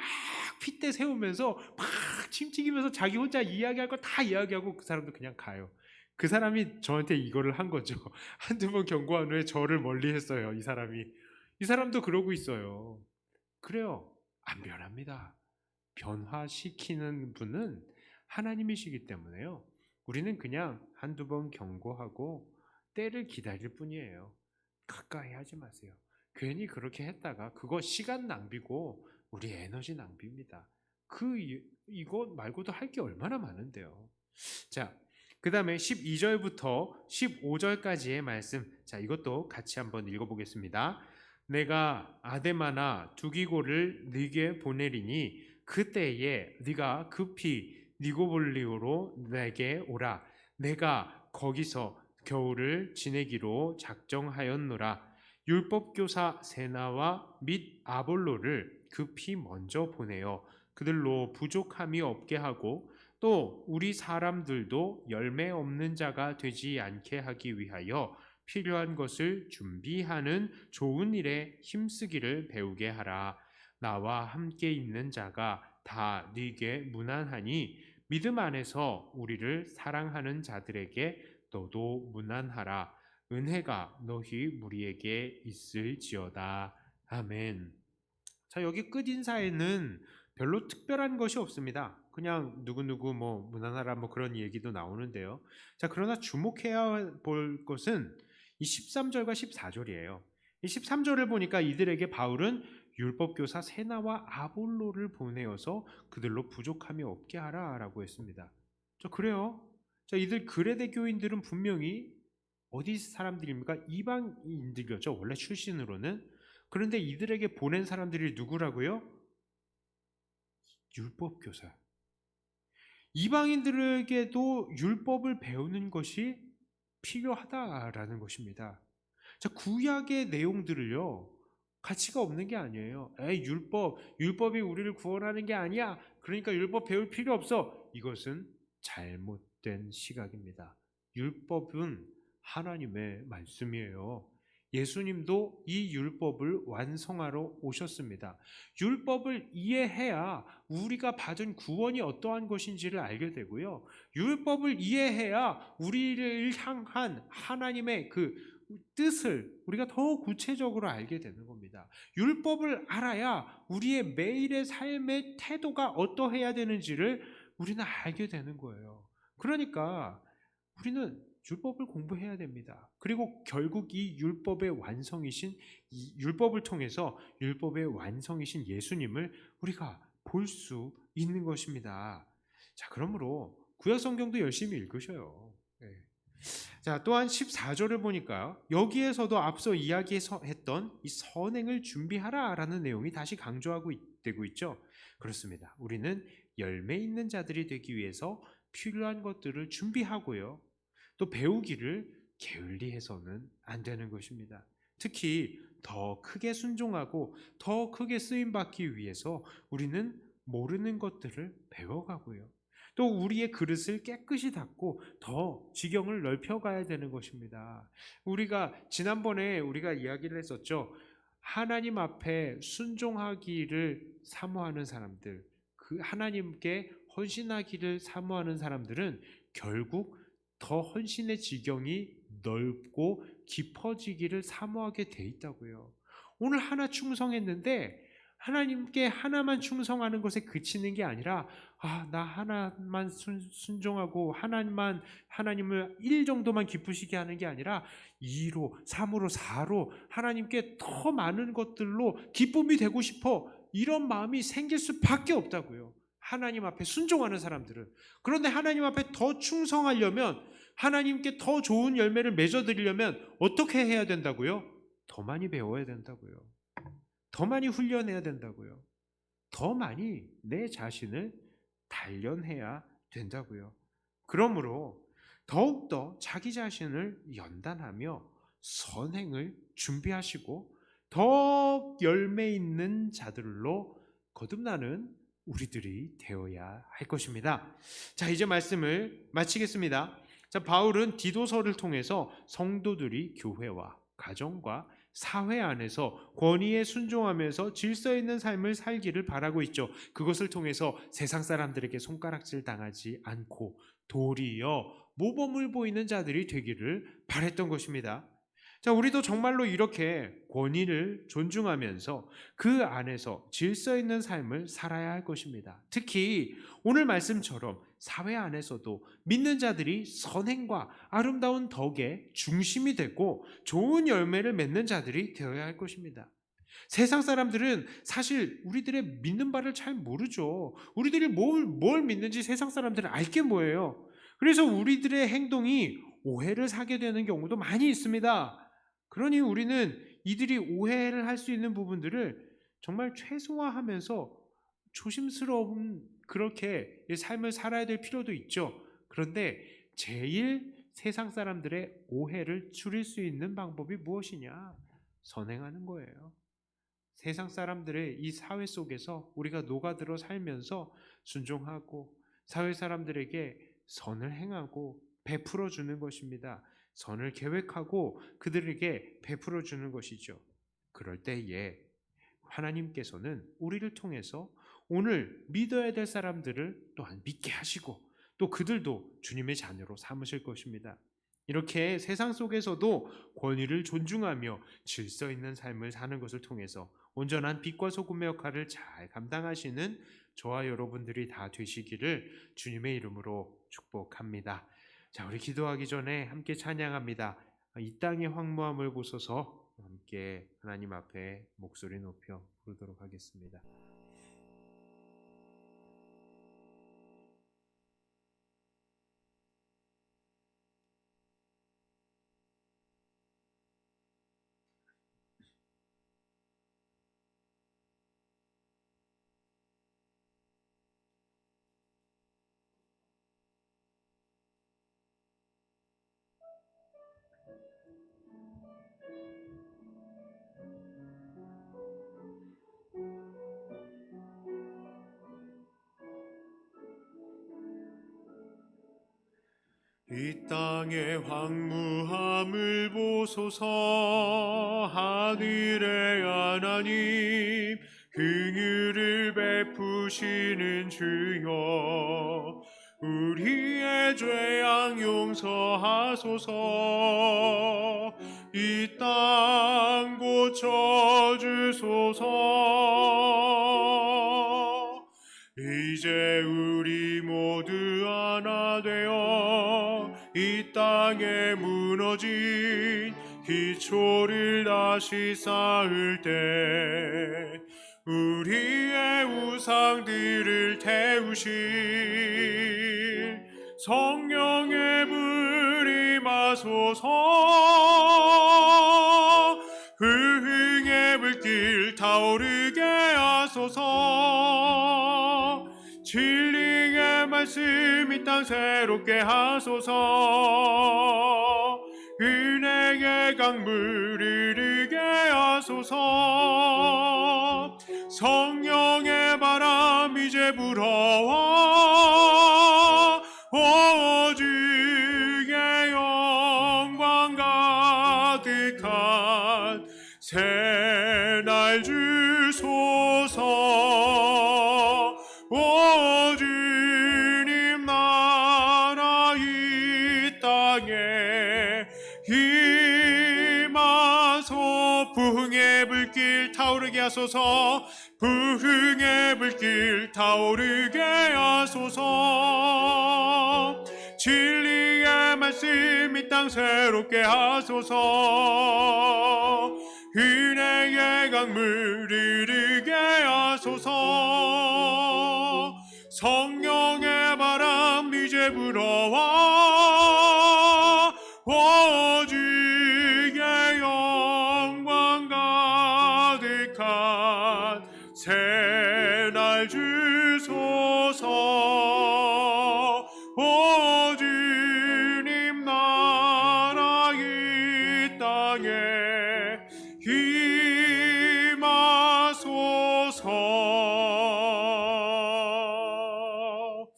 핏대 세우면서 막 침 튀기면서 자기 혼자 이야기할 거 다 이야기하고 그 사람도 그냥 가요. 그 사람이 저한테 이거를 한 거죠. 한두 번 경고한 후에 저를 멀리했어요. 이 사람이. 이 사람도 그러고 있어요. 그래요. 안 변합니다. 변화시키는 분은 하나님이시기 때문에요. 우리는 그냥 한두 번 경고하고 때를 기다릴 뿐이에요. 가까이 하지 마세요. 괜히 그렇게 했다가 그거 시간 낭비고 우리 에너지 낭비입니다. 이거 말고도 할 게 얼마나 많은데요. 자, 그 다음에 12절부터 15절까지의 말씀, 자, 이것도 같이 한번 읽어보겠습니다. 내가 아데마나 두기고를 네게 보내리니 그때에 네가 급히 니고볼리오로 내게 오라. 내가 거기서 겨울을 지내기로 작정하였노라. 율법교사 세나와 및 아볼로를 급히 먼저 보내어 그들로 부족함이 없게 하고 또 우리 사람들도 열매 없는 자가 되지 않게 하기 위하여 필요한 것을 준비하는 좋은 일에 힘쓰기를 배우게 하라. 나와 함께 있는 자가 다 네게 무난하니 믿음 안에서 우리를 사랑하는 자들에게 너도 무난하라. 은혜가 너희 무리에게 있을지어다. 아멘. 자, 여기 끝 인사에는 별로 특별한 것이 없습니다. 그냥 누구누구 뭐 무난하라 뭐 그런 얘기도 나오는데요. 자, 그러나 주목해야 볼 것은 이 13절과 14절이에요. 이 13절을 보니까 이들에게 바울은 율법교사 세나와 아볼로를 보내어서 그들로 부족함이 없게 하라라고 했습니다. 저 그래요. 자, 이들 그레데 교인들은 분명히 어디 사람들입니까? 이방인들이었죠. 원래 출신으로는. 그런데 이들에게 보낸 사람들이 누구라고요? 율법교사. 이방인들에게도 율법을 배우는 것이 필요하다라는 것입니다. 자, 구약의 내용들을요, 가치가 없는 게 아니에요. 율법이 우리를 구원하는 게 아니야. 그러니까 율법 배울 필요 없어. 이것은 잘못된 시각입니다. 율법은 하나님의 말씀이에요. 예수님도 이 율법을 완성하러 오셨습니다. 율법을 이해해야 우리가 받은 구원이 어떠한 것인지를 알게 되고요. 율법을 이해해야 우리를 향한 하나님의 그 뜻을 우리가 더 구체적으로 알게 되는 겁니다. 율법을 알아야 우리의 매일의 삶의 태도가 어떠해야 되는지를 우리는 알게 되는 거예요. 그러니까 우리는 율법을 공부해야 됩니다. 그리고 결국 이 율법의 완성이신, 이 율법을 통해서 율법의 완성이신 예수님을 우리가 볼 수 있는 것입니다. 자, 그러므로 구약 성경도 열심히 읽으셔요. 네. 자, 또한 14절을 보니까 여기에서도 앞서 이야기했던 이 선행을 준비하라라는 내용이 다시 되고 있죠. 그렇습니다. 우리는 열매 있는 자들이 되기 위해서 필요한 것들을 준비하고요. 또 배우기를 게을리해서는 안 되는 것입니다. 특히 더 크게 순종하고 더 크게 쓰임 받기 위해서 우리는 모르는 것들을 배워가고요. 또 우리의 그릇을 깨끗이 닦고 더 지경을 넓혀가야 되는 것입니다. 지난번에 우리가 이야기를 했었죠. 하나님 앞에 순종하기를 사모하는 사람들, 그 하나님께 헌신하기를 사모하는 사람들은 결국 더 헌신의 지경이 넓고 깊어지기를 사모하게 돼 있다고요. 오늘 하나 충성했는데 하나님께 하나만 충성하는 것에 그치는 게 아니라 나 하나만 순종하고 하나님을 1 정도만 기쁘시게 하는 게 아니라 2로, 3으로, 4로 하나님께 더 많은 것들로 기쁨이 되고 싶어, 이런 마음이 생길 수밖에 없다고요. 하나님 앞에 순종하는 사람들은. 그런데 하나님 앞에 더 충성하려면, 하나님께 더 좋은 열매를 맺어드리려면 어떻게 해야 된다고요? 더 많이 배워야 된다고요. 더 많이 훈련해야 된다고요. 더 많이 내 자신을 단련해야 된다고요. 그러므로 더욱더 자기 자신을 연단하며 선행을 준비하시고 더 열매 있는 자들로 거듭나는 우리들이 되어야 할 것입니다. 자, 이제 말씀을 마치겠습니다. 자, 바울은 디도서를 통해서 성도들이 교회와 가정과 사회 안에서 권위에 순종하면서 질서 있는 삶을 살기를 바라고 있죠. 그것을 통해서 세상 사람들에게 손가락질 당하지 않고 도리어 모범을 보이는 자들이 되기를 바랬던 것입니다. 자, 우리도 정말로 이렇게 권위를 존중하면서 그 안에서 질서 있는 삶을 살아야 할 것입니다. 특히 오늘 말씀처럼 사회 안에서도 믿는 자들이 선행과 아름다운 덕의 중심이 되고 좋은 열매를 맺는 자들이 되어야 할 것입니다. 세상 사람들은 사실 우리들의 믿는 바를 잘 모르죠. 우리들이 뭘 믿는지 세상 사람들은 알 게 뭐예요. 그래서 우리들의 행동이 오해를 사게 되는 경우도 많이 있습니다. 그러니 우리는 이들이 오해를 할 수 있는 부분들을 정말 최소화하면서 조심스러운 그렇게 삶을 살아야 될 필요도 있죠. 그런데 제일 세상 사람들의 오해를 줄일 수 있는 방법이 무엇이냐? 선행하는 거예요. 세상 사람들의 이 사회 속에서 우리가 녹아들어 살면서 순종하고 사회 사람들에게 선을 행하고 베풀어 주는 것입니다. 선을 계획하고 그들에게 베풀어 주는 것이죠. 그럴 때에 하나님께서는 우리를 통해서 오늘 믿어야 될 사람들을 또한 믿게 하시고 또 그들도 주님의 자녀로 삼으실 것입니다. 이렇게 세상 속에서도 권위를 존중하며 질서 있는 삶을 사는 것을 통해서 온전한 빛과 소금의 역할을 잘 감당하시는 저와 여러분들이 다 되시기를 주님의 이름으로 축복합니다. 자, 우리 기도하기 전에 함께 찬양합니다. 이 땅의 황무함을 보소서. 함께 하나님 앞에 목소리 높여 부르도록 하겠습니다. 이 땅의 황무함을 보소서. 하늘의 하나님 긍휼을 베푸시는 주여, 우리의 죄악 용서하소서. 이 땅 고쳐주소서. 이제 우리 모두 하나 되어 이 땅에 무너진 기초를 다시 쌓을 때 우리의 우상들을 태우실 성령의 불이 임하소서. 흥의 불길 타오르게 하소서. 진리의 말씀 이 땅 새롭게 하소서. 은혜의 강물 흐르게 하소서. 성령의 바람 이제 불어와 오직의 영광 가득한 새날 주소서. 오 주님 나라 이 땅에 임하소. 부흥의 불길 타오르게 하소서. 부흥의 불길 타오르게 하소서. 진리의 말씀 이 땅 새롭게 하소서. 은혜의 강물 흐르게 하소서. 성령의 바람 이제 불어와 오직의 영광 가득한 새날 주소서. 오 주님 나라 이 땅에 임하소서.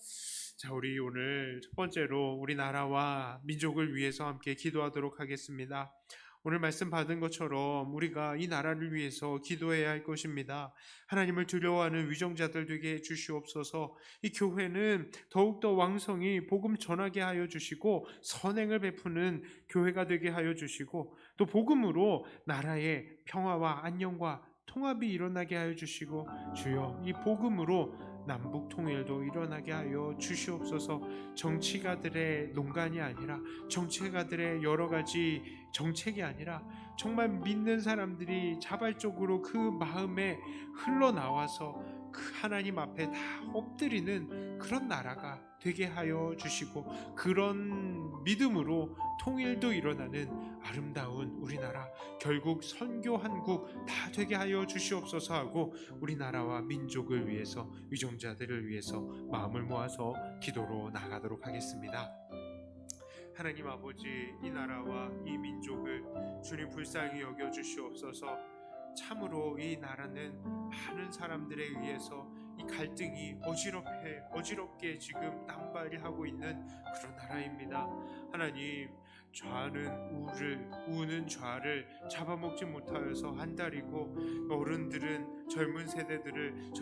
자, 우리 오늘 첫 번째로 우리 나라와 민족을 위해서 함께 기도하도록 하겠습니다. 오늘 말씀 받은 것처럼 우리가 이 나라를 위해서 기도해야 할 것입니다. 하나님을 두려워하는 위정자들 되게 해주시옵소서. 이 교회는 더욱더 왕성히 복음 전하게 하여 주시고 선행을 베푸는 교회가 되게 하여 주시고 또 복음으로 나라의 평화와 안녕과 통합이 일어나게 하여 주시고 주여 이 복음으로 남북 통일도 일어나게 하여 주시옵소서. 정치가들의 농간이 아니라 정치가들의 여러 가지 정책이 아니라 정말 믿는 사람들이 자발적으로 그 마음에 흘러나와서 그 하나님 앞에 다 엎드리는 그런 나라가 되게 하여 주시고 그런 믿음으로 통일도 일어나는 아름다운 우리나라 결국 선교 한국 다 되게 하여 주시옵소서 하고 우리나라와 민족을 위해서 위정자들을 위해서 마음을 모아서 기도로 나가도록 하겠습니다. 하나님 아버지, 이 나라와 이 민족을 주님 불쌍히 여겨 주시옵소서. 참으로 이 나라는 많은 사람들에 의해서 이 갈등이 어지럽게 지금 남발하고 있는 그런 나라입니다. 하나님, 좌는 우는 좌를 잡아먹지 못하여서 한달이고 어른들은 젊은 세대들은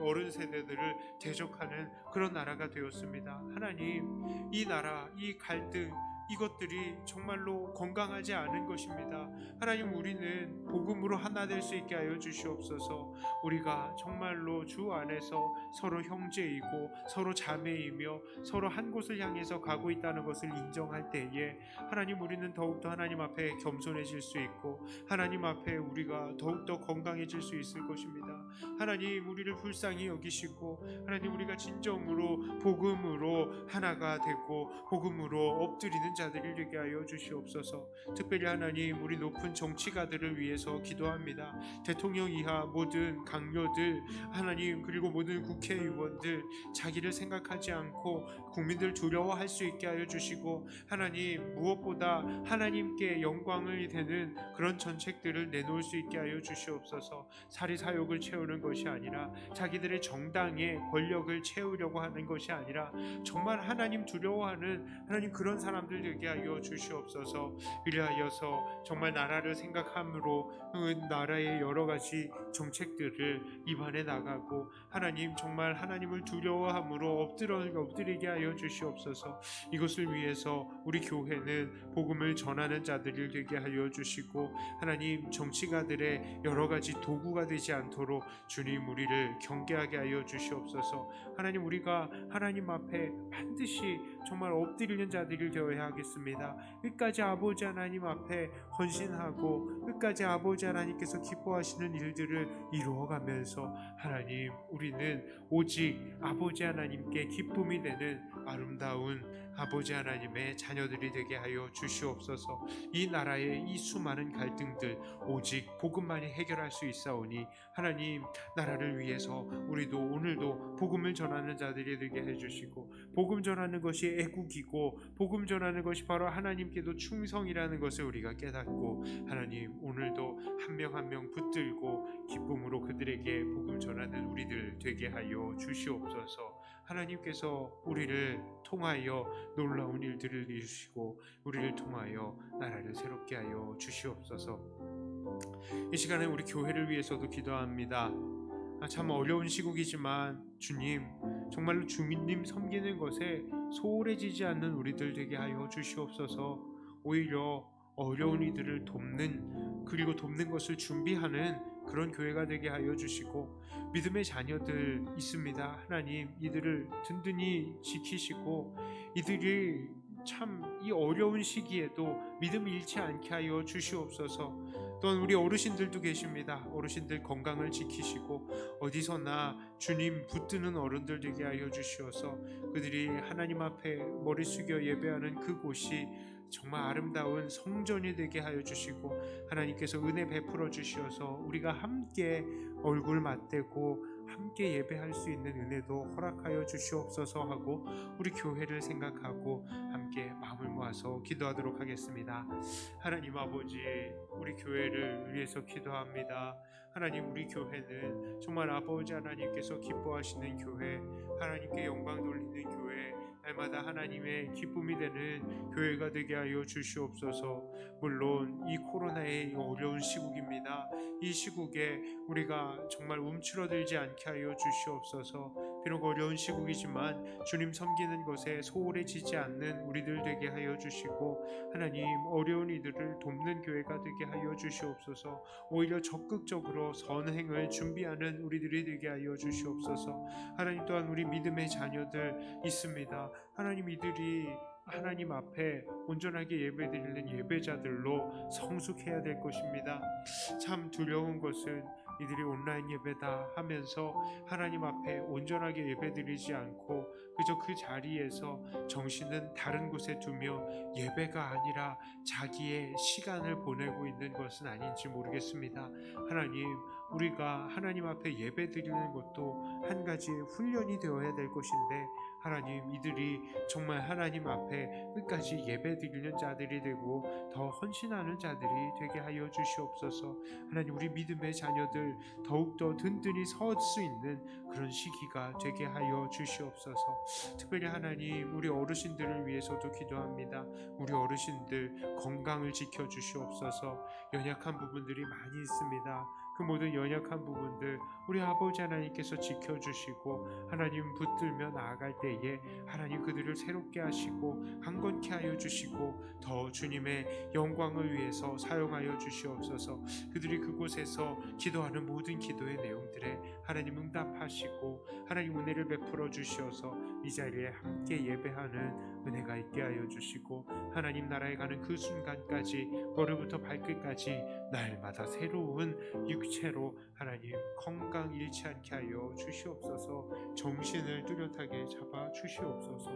어른 세대들을 대적하는 그런 나라가 되었습니다. 하나님, 이 나라, 이 갈등 이것들이 정말로 건강하지 않은 것입니다. 하나님, 우리는 복음으로 하나 될 수 있게 하여 주시옵소서. 우리가 정말로 주 안에서 서로 형제이고 서로 자매이며 서로 한 곳을 향해서 가고 있다는 것을 인정할 때에 하나님, 우리는 더욱더 하나님 앞에 겸손해질 수 있고 하나님 앞에 우리가 더욱더 건강해질 수 있을 것입니다. 하나님, 우리를 불쌍히 여기시고 하나님, 우리가 진정으로 복음으로 하나가 되고 복음으로 엎드리는 자들이 되게 하여 주시옵소서. 특별히 하나님, 우리 높은 정치가들을 위해서 기도합니다. 대통령 이하 모든 강요들 하나님, 그리고 모든 국회의원들 자기를 생각하지 않고 국민들 두려워할 수 있게 하여 주시고 하나님, 무엇보다 하나님께 영광을 되는 그런 정책들을 내놓을 수 있게 하여 주시옵소서. 사리사욕을 채우는 것이 아니라 자기들의 정당의 권력을 채우려고 하는 것이 아니라 정말 하나님 두려워하는 하나님 그런 사람들 되게 하여 주시옵소서. 이리하여서 정말 나라를 생각함으로 나라의 여러 가지 정책들을 입안에 나가고 하나님 정말 하나님을 두려워함으로 엎드리게 하여 주시옵소서. 이것을 위해서 우리 교회는 복음을 전하는 자들이 되게 하여 주시고 하나님 정치가들의 여러 가지 도구가 되지 않도록 주님 우리를 경계하게 하여 주시옵소서. 하나님 우리가 하나님 앞에 반드시 정말 엎드리는 자들이 되어야 하겠습니다. 끝까지 아버지 하나님 앞에 헌신하고 끝까지 아버지 하나님께서 기뻐하시는 일들을 이루어가면서 하나님 우리는 오직 아버지 하나님께 기쁨이 되는 아름다운 아버지 하나님의 자녀들이 되게 하여 주시옵소서. 이 나라의 이 수많은 갈등들 오직 복음만이 해결할 수 있사오니 하나님 나라를 위해서 우리도 오늘도 복음을 전하는 자들이 되게 해주시고 복음 전하는 것이 애국이고 복음 전하는 것이 바로 하나님께도 충성이라는 것을 우리가 깨닫고 하나님 오늘도 한 명 한 명 붙들고 기쁨으로 그들에게 복음 전하는 우리들 되게 하여 주시옵소서. 하나님께서 우리를 통하여 놀라운 일들을 이루시고 우리를 통하여 나라를 새롭게 하여 주시옵소서. 이 시간에 우리 교회를 위해서도 기도합니다. 참 어려운 시국이지만 주님 정말로 주님 섬기는 것에 소홀해지지 않는 우리들 되게 하여 주시옵소서. 오히려 어려운 이들을 돕는 그리고 돕는 것을 준비하는 그런 교회가 되게 하여 주시고 믿음의 자녀들 있습니다. 하나님 이들을 든든히 지키시고 이들이 참 이 어려운 시기에도 믿음 잃지 않게 하여 주시옵소서. 또한 우리 어르신들도 계십니다. 어르신들 건강을 지키시고 어디서나 주님 붙드는 어른들 되게 하여 주시어서 그들이 하나님 앞에 머리 숙여 예배하는 그곳이 정말 아름다운 성전이 되게 하여 주시고 하나님께서 은혜 베풀어 주시어서 우리가 함께 얼굴 맞대고 함께 예배할 수 있는 은혜도 허락하여 주시옵소서 하고 우리 교회를 생각하고 함께 마음을 모아서 기도하도록 하겠습니다. 하나님 아버지 우리 교회를 위해서 기도합니다. 하나님 우리 교회는 정말 아버지 하나님께서 기뻐하시는 교회 하나님께 영광 돌리는 교회 날마다 하나님의 기쁨이 되는 교회가 되게 하여 주시옵소서. 물론 이 코로나의 어려운 시국입니다. 이 시국에 우리가 정말 움츠러들지 않게 하여 주시옵소서. 비록 어려운 시국이지만 주님 섬기는 것에 소홀해지지 않는 우리들 되게 하여 주시고 하나님 어려운 이들을 돕는 교회가 되게 하여 주시옵소서. 오히려 적극적으로 선행을 준비하는 우리들이 되게 하여 주시옵소서. 하나님 또한 우리 믿음의 자녀들 있습니다. 하나님 이들이 하나님 앞에 온전하게 예배드리는 예배자들로 성숙해야 될 것입니다. 참 두려운 것은 이들이 온라인 예배다 하면서 하나님 앞에 온전하게 예배드리지 않고 그저 그 자리에서 정신은 다른 곳에 두며 예배가 아니라 자기의 시간을 보내고 있는 것은 아닌지 모르겠습니다. 하나님 우리가 하나님 앞에 예배드리는 것도 한 가지의 훈련이 되어야 될 것인데 하나님 이들이 정말 하나님 앞에 끝까지 예배드리는 자들이 되고 더 헌신하는 자들이 되게 하여 주시옵소서. 하나님 우리 믿음의 자녀들 더욱더 든든히 설 수 있는 그런 시기가 되게 하여 주시옵소서. 특별히 하나님 우리 어르신들을 위해서도 기도합니다. 우리 어르신들 건강을 지켜주시옵소서. 연약한 부분들이 많이 있습니다. 그 모든 연약한 부분들 우리 아버지 하나님께서 지켜주시고 하나님 붙들며 나아갈 때에 하나님 그들을 새롭게 하시고 강건케 하여 주시고 더 주님의 영광을 위해서 사용하여 주시옵소서. 그들이 그곳에서 기도하는 모든 기도의 내용들에 하나님 응답하시고 하나님 은혜를 베풀어 주시어서 이 자리에 함께 예배하는 은혜가 있게 하여 주시고 하나님 나라에 가는 그 순간까지 머리부터 발끝까지 날마다 새로운 육체로 하나님 건강 잃지 않게 하여 주시옵소서. 정신을 뚜렷하게 잡아 주시옵소서.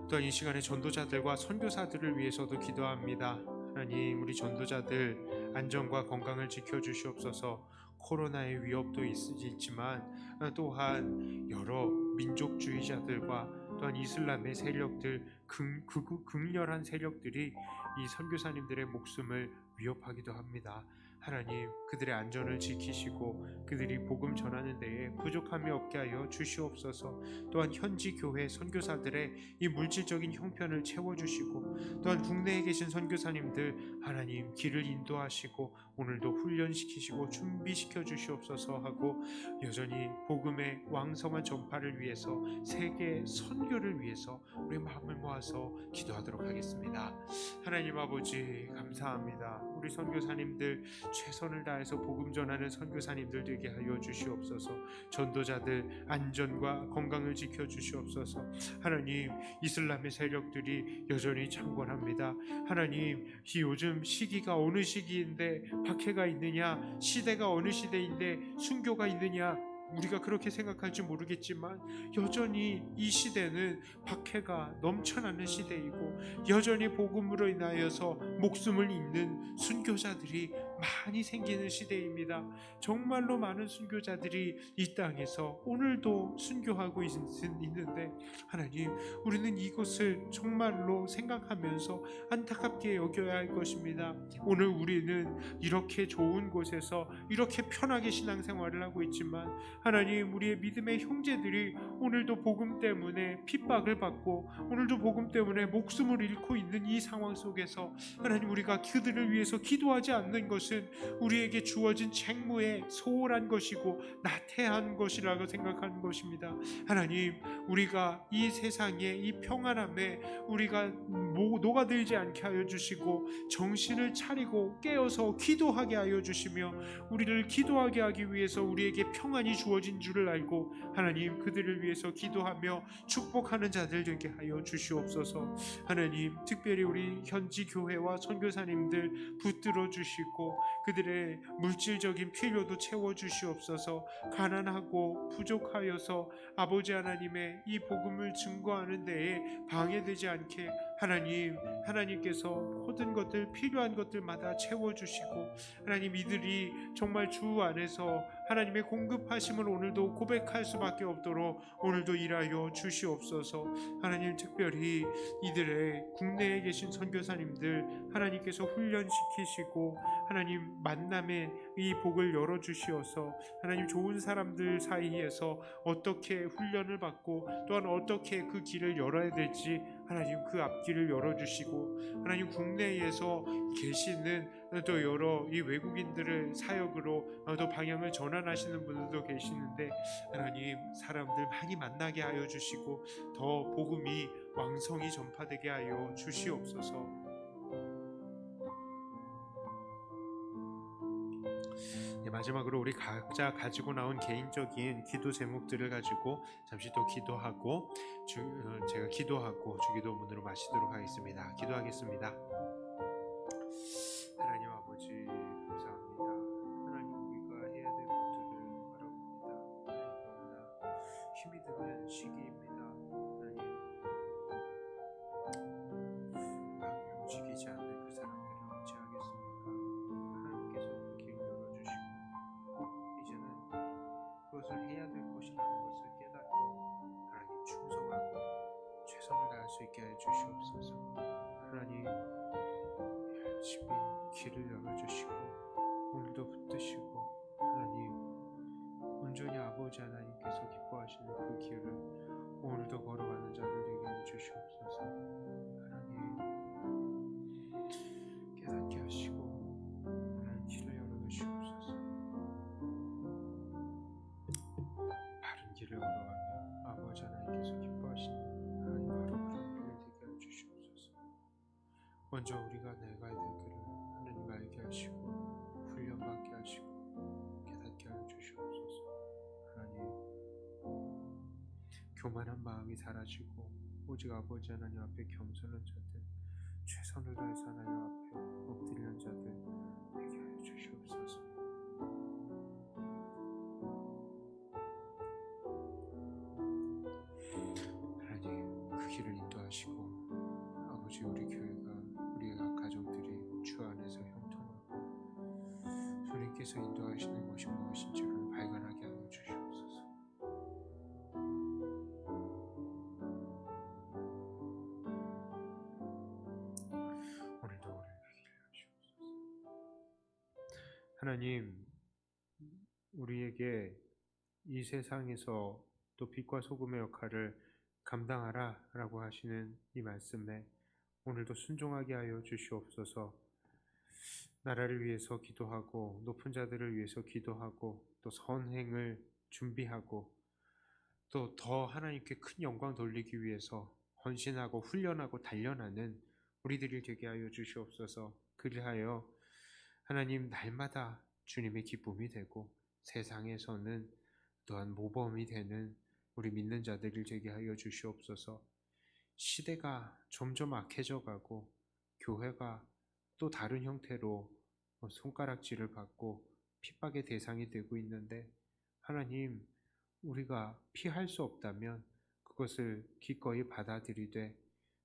또한 이 시간에 전도자들과 선교사들을 위해서도 기도합니다. 하나님 우리 전도자들 안전과 건강을 지켜주시옵소서. 코로나의 위협도 있지만 또한 여러 민족주의자들과 또한 이슬람의 세력들 극렬한 세력들이 이 선교사님들의 목숨을 위협하기도 합니다. 하나님 그들의 안전을 지키시고 그들이 복음 전하는 데에 부족함이 없게 하여 주시옵소서. 또한 현지 교회 선교사들의 이 물질적인 형편을 채워주시고 또한 국내에 계신 선교사님들 하나님 길을 인도하시고 오늘도 훈련시키시고 준비시켜 주시옵소서 하고 여전히 복음의 왕성한 전파를 위해서 세계 선교를 위해서 우리 마음을 모아서 기도하도록 하겠습니다. 하나님 아버지 감사합니다. 우리 선교사님들 최선을 다해서 복음 전하는 선교사님들 되게 하여 주시옵소서. 전도자들 안전과 건강을 지켜 주시옵소서. 하나님 이슬람의 세력들이 여전히 창궐합니다. 하나님 이 요즘 시기가 어느 시기인데 박해가 있느냐, 시대가 어느 시대인데 순교가 있느냐, 우리가 그렇게 생각할지 모르겠지만 여전히 이 시대는 박해가 넘쳐나는 시대이고 여전히 복음으로 인하여서 목숨을 잃는 순교자들이 많이 생기는 시대입니다. 정말로 많은 순교자들이 이 땅에서 오늘도 순교하고 있는데 하나님 우리는 이것을 정말로 생각하면서 안타깝게 여겨야 할 것입니다. 오늘 우리는 이렇게 좋은 곳에서 이렇게 편하게 신앙생활을 하고 있지만 하나님 우리의 믿음의 형제들이 오늘도 복음 때문에 핍박을 받고 오늘도 복음 때문에 목숨을 잃고 있는 이 상황 속에서 하나님 우리가 그들을 위해서 기도하지 않는 것은 우리에게 주어진 책무에 소홀한 것이고 나태한 것이라고 생각하는 것입니다. 하나님 우리가 이 세상의 이 평안함에 우리가 녹아들지 않게 하여 주시고 정신을 차리고 깨어서 기도하게 하여 주시며 우리를 기도하게 하기 위해서 우리에게 평안이 주어진 줄을 알고 하나님 그들을 위해서 기도하며 축복하는 자들 되게 하여 주시옵소서. 하나님 특별히 우리 현지 교회와 선교사님들 붙들어 주시고 그들의 물질적인 필요도 채워 주시옵소서. 가난하고 부족하여서 아버지 하나님의 이 복음을 증거하는 데에 방해되지 않게 하나님께서 모든 것들 필요한 것들마다 채워주시고 하나님 이들이 정말 주 안에서 하나님의 공급하심을 오늘도 고백할 수밖에 없도록 오늘도 일하여 주시옵소서. 하나님 특별히 이들의 국내에 계신 선교사님들 하나님께서 훈련시키시고 하나님 만남의 이 복을 열어주시어서 하나님 좋은 사람들 사이에서 어떻게 훈련을 받고 또한 어떻게 그 길을 열어야 될지 하나님 그 앞길을 열어주시고 하나님 국내에서 계시는 또 여러 이 외국인들을 사역으로 또 방향을 전환하시는 분들도 계시는데 하나님 사람들 많이 만나게 하여 주시고 더 복음이 왕성히 전파되게 하여 주시옵소서. 마지막으로 우리 각자 가지고 나온 개인적인 기도 제목들을 가지고 잠시 또 기도하고 제가 기도하고 주기도문으로 마치도록 하겠습니다. 기도하겠습니다. 하나님 아버지 감사합니다. 하나님 우리가 해야 될 것들을 바라봅니다. 너무나 힘이 드는 시기입니다. 하나님 마음이 움직이지 않는 그 사람들을 어찌하겠습니까? 하나님께서 그 길을 열어주시고 이제는 그것을 해야 될 것이라는 것을 깨닫고 하나님 충성하고 최선을 다할 수 있게 해 주시옵소서. 하나님 열심히 길을 열어주시고 오늘도 붙드시고 하나님 온전히 아버지 하나님께서 기뻐하시는 그 길을 오늘도 걸어가는 자들 되게 해 주시옵소서. 하나님 깨닫게 하시고 하나님 길을 열어주시옵소서. 바른 길을 걸어가며 아버지 하나님께서 기뻐하시는 하나님 바로 그런 길을 되게 해 주시옵소서. 먼저 우리가 내가야 될 길을 하나님 알게 하시고 훈련받게 하시고 깨닫게 하여 주시옵소서. 하나님 교만한 마음이 사라지고 오직 아버지 하나님 앞에 겸손한 자들 최선을 다해서 하나님 앞에 엎드리는 자들 되게 하여 주시옵소서. 하나님 그 길을 인도하시고 아버지 우리 교회가 우리의 각 가정들이 주 안에서 형통하고 주님께서 인도하시는 것이 무엇인지를 발견하게 하여 주시옵소서. 오늘도 우리에게 길을 하시옵소서. 우리에게 이 세상에서 또 빛과 소금의 역할을 감당하라라고 하시는 이 말씀에 오늘도 순종하게 하여 주시옵소서. 나라를 위해서 기도하고 높은 자들을 위해서 기도하고 또 선행을 준비하고 또 더 하나님께 큰 영광 돌리기 위해서 헌신하고 훈련하고 단련하는 우리들이 되게 하여 주시옵소서. 그리하여 하나님 날마다 주님의 기쁨이 되고 세상에서는 또한 모범이 되는 우리 믿는 자들이 되게 하여 주시옵소서. 시대가 점점 악해져 가고 교회가 또 다른 형태로 손가락질을 받고 핍박의 대상이 되고 있는데 하나님, 우리가 피할 수 없다면 그것을 기꺼이 받아들이되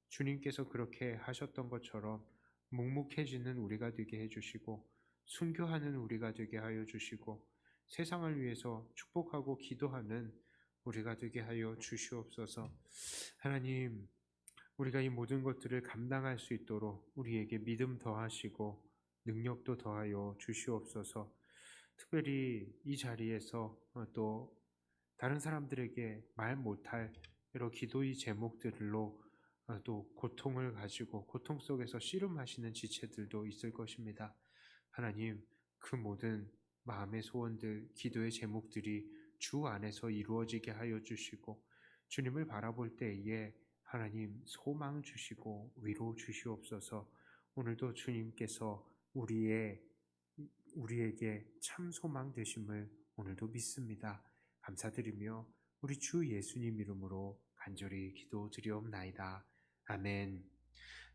주님께서 그렇게 하셨던 것처럼 묵묵해지는 우리가 되게 해주시고 순교하는 우리가 되게 하여 주시고 세상을 위해서 축복하고 기도하는 우리가 되게 하여 주시옵소서. 하나님, 우리가 이 모든 것들을 감당할 수 있도록 우리에게 믿음 더하시고 능력도 더하여 주시옵소서. 특별히 이 자리에서 또 다른 사람들에게 말 못할 여러 기도의 제목들로 또 고통을 가지고 고통 속에서 씨름하시는 지체들도 있을 것입니다. 하나님, 그 모든 마음의 소원들, 기도의 제목들이 주 안에서 이루어지게 하여 주시고 주님을 바라볼 때에 하나님 소망 주시고 위로 주시옵소서. 오늘도 주님께서 우리에게 참 소망 되심을 오늘도 믿습니다. 감사드리며 우리 주 예수님 이름으로 간절히 기도드리옵나이다. 아멘.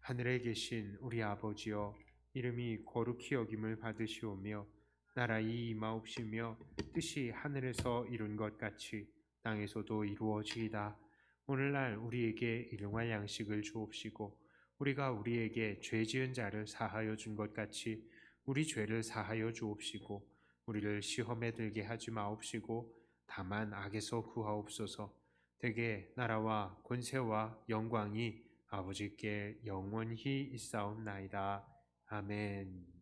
하늘에 계신 우리 아버지여, 이름이 거룩히 여김을 받으시오며 나라의 임하옵시며 뜻이 하늘에서 이룬 것 같이 땅에서도 이루어지이다. 오늘날 우리에게 일용할 양식을 주옵시고 우리가 우리에게 죄 지은 자를 사하여 준 것 같이 우리 죄를 사하여 주옵시고 우리를 시험에 들게 하지 마옵시고 다만 악에서 구하옵소서. 대개 나라와 권세와 영광이 아버지께 영원히 있사옵나이다. 아멘.